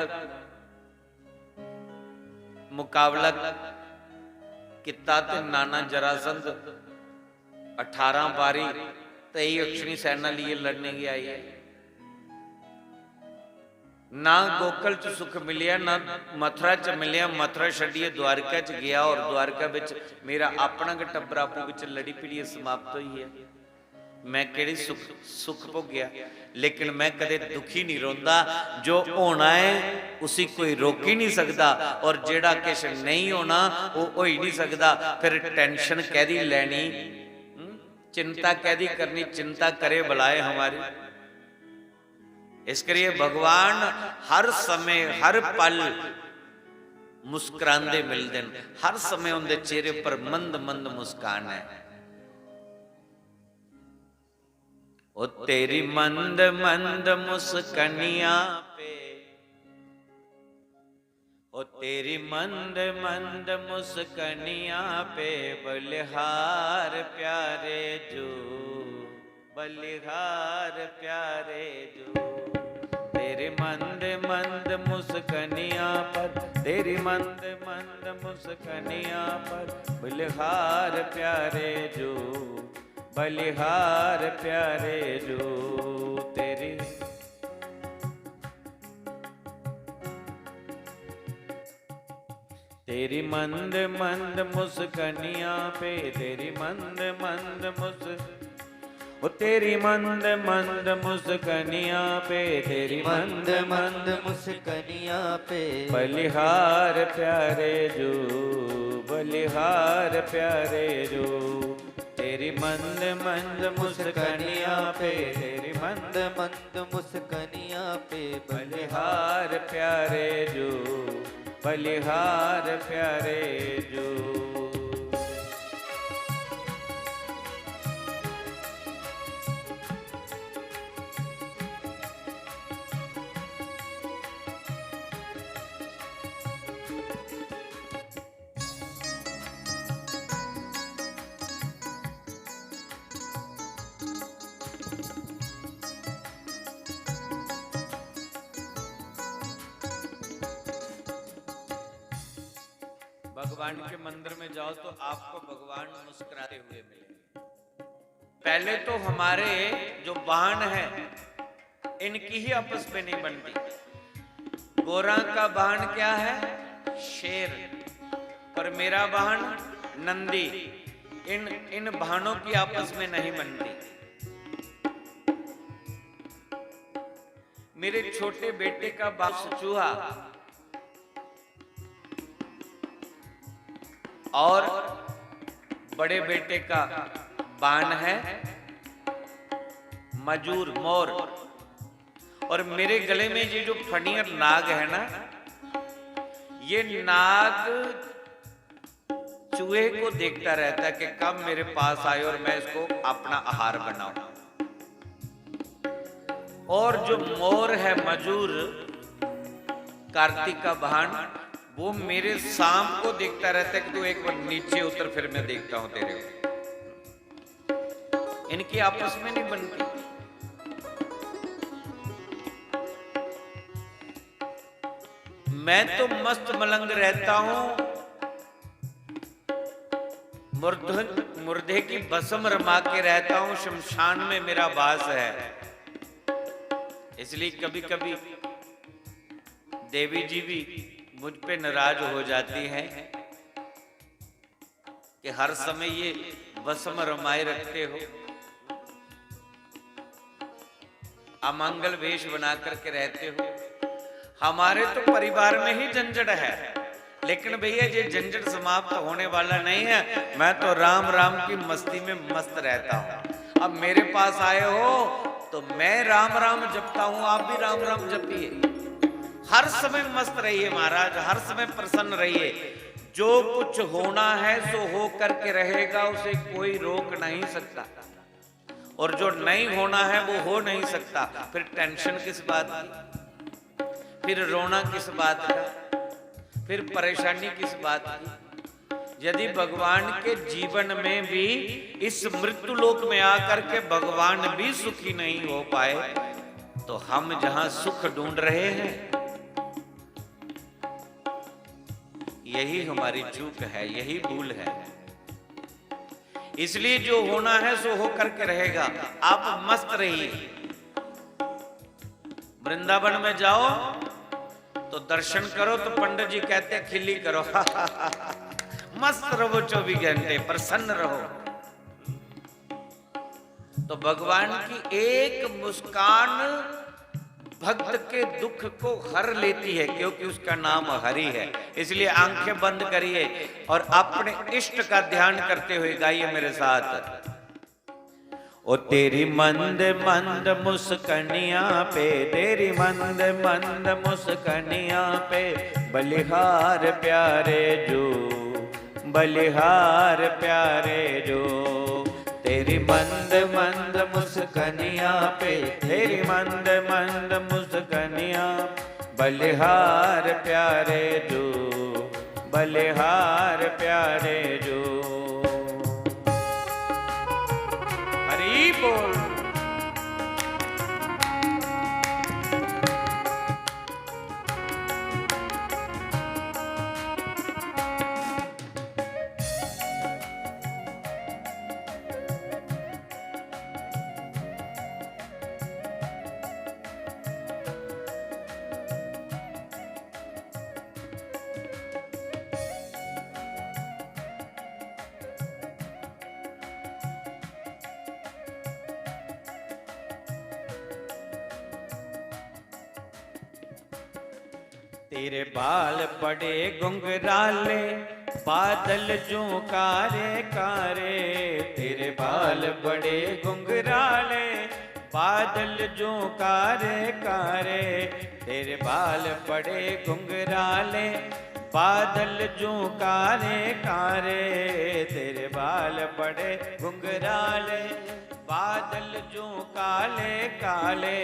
मुकाबला किता ते नाना जरासंध 18 बारी 23 अक्षणी सेना लिए लड़ने की आई है। ना गोकुल च सुख मिलिया ना मथुरा च मिलिया, मथुरा छड़िए द्वारका च गया और द्वारका विच मेरा अपना टब्बर आपू विच लड़ी पीड़ी समाप्त हुई है। मैं केड़ी सुख भोग्या, लेकिन मैं कदे दुखी नहीं रोंदा। जो होना है उसी कोई रोक ही नहीं सकता, और जेड़ा किश नहीं होना वो हो ही नहीं सकता। फिर टेंशन कैदी लैनी, चिंता कैदी करनी, चिंता करे बुलाए हमारी। इस करिए भगवान हर समय हर पल मुस्कुरांदे मिलते हैं, हर समय उनके चेहरे पर मंद मंद मुस्कान है। ओ तेरी मंद मंद मुस्कनिया पे, ओ तेरी मंद मंद मुस्कनिया पे बलिहार प्यारे जो, बलिहार प्यारे जो। तेरी मंद मंद मुस्कनिया पर, तेरी मंद मंद मुस्कनिया पर बलिहार प्यारे जो, बलिहार प्यारे जो। तेरी तेरी मंद मंद मुस्कनिया पे, तेरी मंद मंद ओ तेरी मंद मंद मुस्कनिया पे, तेरी मंद मंद मुस्कनिया पे बलिहार प्यारे जो, बलिहार प्यारे जो। तेरी मंद मंद मुस्कनिया पे, तेरी मंद मंद मुस्कनिया पे बलिहार प्यारे जो, बलिहार प्यारे जो। भगवान के मंदिर में जाओ तो आपको भगवान मुस्कुराते हुए मिलेंगे। पहले तो हमारे जो वाहन है इनकी ही आपस में नहीं बनती। गोरा का वाहन क्या है? शेर, और मेरा वाहन नंदी। इन वाहनों की आपस में नहीं बनती। मेरे छोटे बेटे का बाप चूहा और बड़े बेटे का बाण है मजूर, मोर। और मेरे गले में ये जो फणियर नाग है ना, ये नाग चूहे को देखता रहता है कि कब मेरे पास आए और मैं इसको अपना आहार बनाऊं। और जो मोर है मजूर, कार्तिक का वाहन, वो मेरे शाम को देखता रहता है कि तू एक बार नीचे उतर, फिर मैं देखता हूं तेरे को। इनकी आपस में नहीं बनती। मैं तो मस्त मलंग रहता हूं, मुर्दे की भस्म रमा के रहता हूं, शमशान में मेरा वास है। इसलिए कभी कभी देवी जी भी मुझ पे नाराज हो जाती हैं कि हर समय ये भस्म रमाए रखते हो, अमंगल वेश बना करके रहते हो। हमारे तो परिवार में ही झंझट है, लेकिन भैया ये झंझट समाप्त होने वाला नहीं है। मैं तो राम राम की मस्ती में मस्त रहता हूं। अब मेरे पास आए हो तो मैं राम राम जपता हूं, आप भी राम राम जपिए। हर समय मस्त रहिए महाराज, हर समय प्रसन्न रहिए। जो कुछ होना है सो हो करके रहेगा, उसे कोई रोक नहीं सकता। और जो नहीं होना है वो हो नहीं सकता। फिर टेंशन किस बात की, फिर रोना किस बात का, फिर परेशानी किस बात की। यदि भगवान के जीवन में भी इस मृत्यु लोक में आकर के भगवान भी सुखी नहीं हो पाए, तो हम जहां सुख ढूंढ रहे हैं, यही हमारी चूक है, यही भूल है। इसलिए जो होना है सो हो करके रहेगा। आप मस्त रहिए। वृंदावन में जाओ तो दर्शन करो तो पंडित जी कहते हैं खिल्ली करो। मस्त रहो, 24 घंटे प्रसन्न रहो। तो भगवान की एक मुस्कान भक्त के दुख को हर लेती है, क्योंकि उसका नाम हरि है। इसलिए आंखें बंद करिए और अपने इष्ट का ध्यान करते हुए गाइए मेरे साथ। ओ तेरी मंद मंद मुस्कनिया पे, तेरी मंद मंद मुस्कनिया पे, बलिहार प्यारे जो, बलिहार प्यारे जो। तेरी मंद मंद मुस्कनिया पे, तेरी मंद मंद मुस्कनिया, बलिहार प्यारे जो, बलिहार प्यारे जो। हरि बोल। तेरे बाल बड़े घुंघराले, बादल जो कारे कारे। तेरे बाल बड़े घुंघराले, बादल जो कारे कारे। तेरे बाल बड़े घुंघराले, बादल जो कारे कारे। तेरे बाल बड़े घुंघराले, बादल जो काले काले।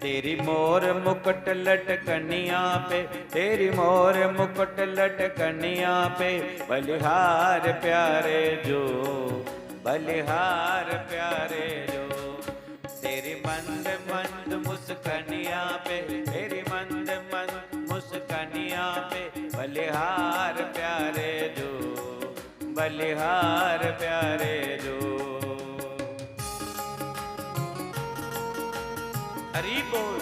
तेरी मोर मुकुट लटकनिया पे, तेरी मोर मुकुट लटकनिया पे, बलिहार प्यारे जो, बलिहार प्यारे जो। तेरी मंद मंद मुस्कनिया पे, तेरी मंद मंद मुस्कनिया पे, बलिहार प्यारे जो, बलिहार प्यारे जो। हरि बोल।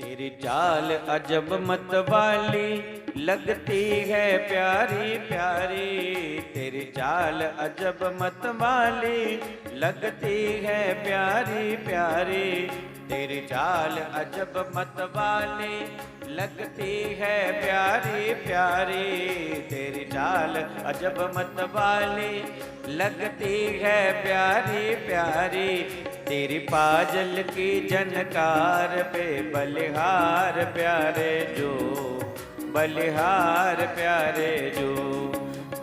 तेरी चाल अजब मत वाली लगती है प्यारी प्यारी, तेरी चाल अजब मत वाली लगती है प्यारी प्यारी, तेरी चाल अजब मत वाली लगती है प्यारी प्यारी, तेरी चाल अजब मत वाली लगती है प्यारी प्यारी, तेरी पाजल की झनकार पे बलिहार प्यारे जो, बलिहार प्यारे जो।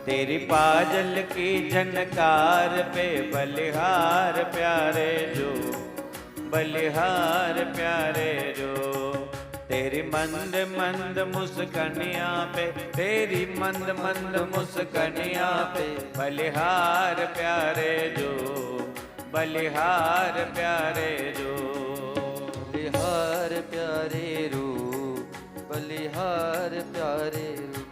तेरी पाजल की झनकार पे बलिहार प्यारे जो, बलिहार प्यारे जो। तेरी मंद मंद मुस्कनिया पे, तेरी मंद मंद मुस्कनिया पे बलिहार प्यारे जो, बलिहार प्यारे जो। बलिहार प्यारे रू, बलिहार प्यारे रू।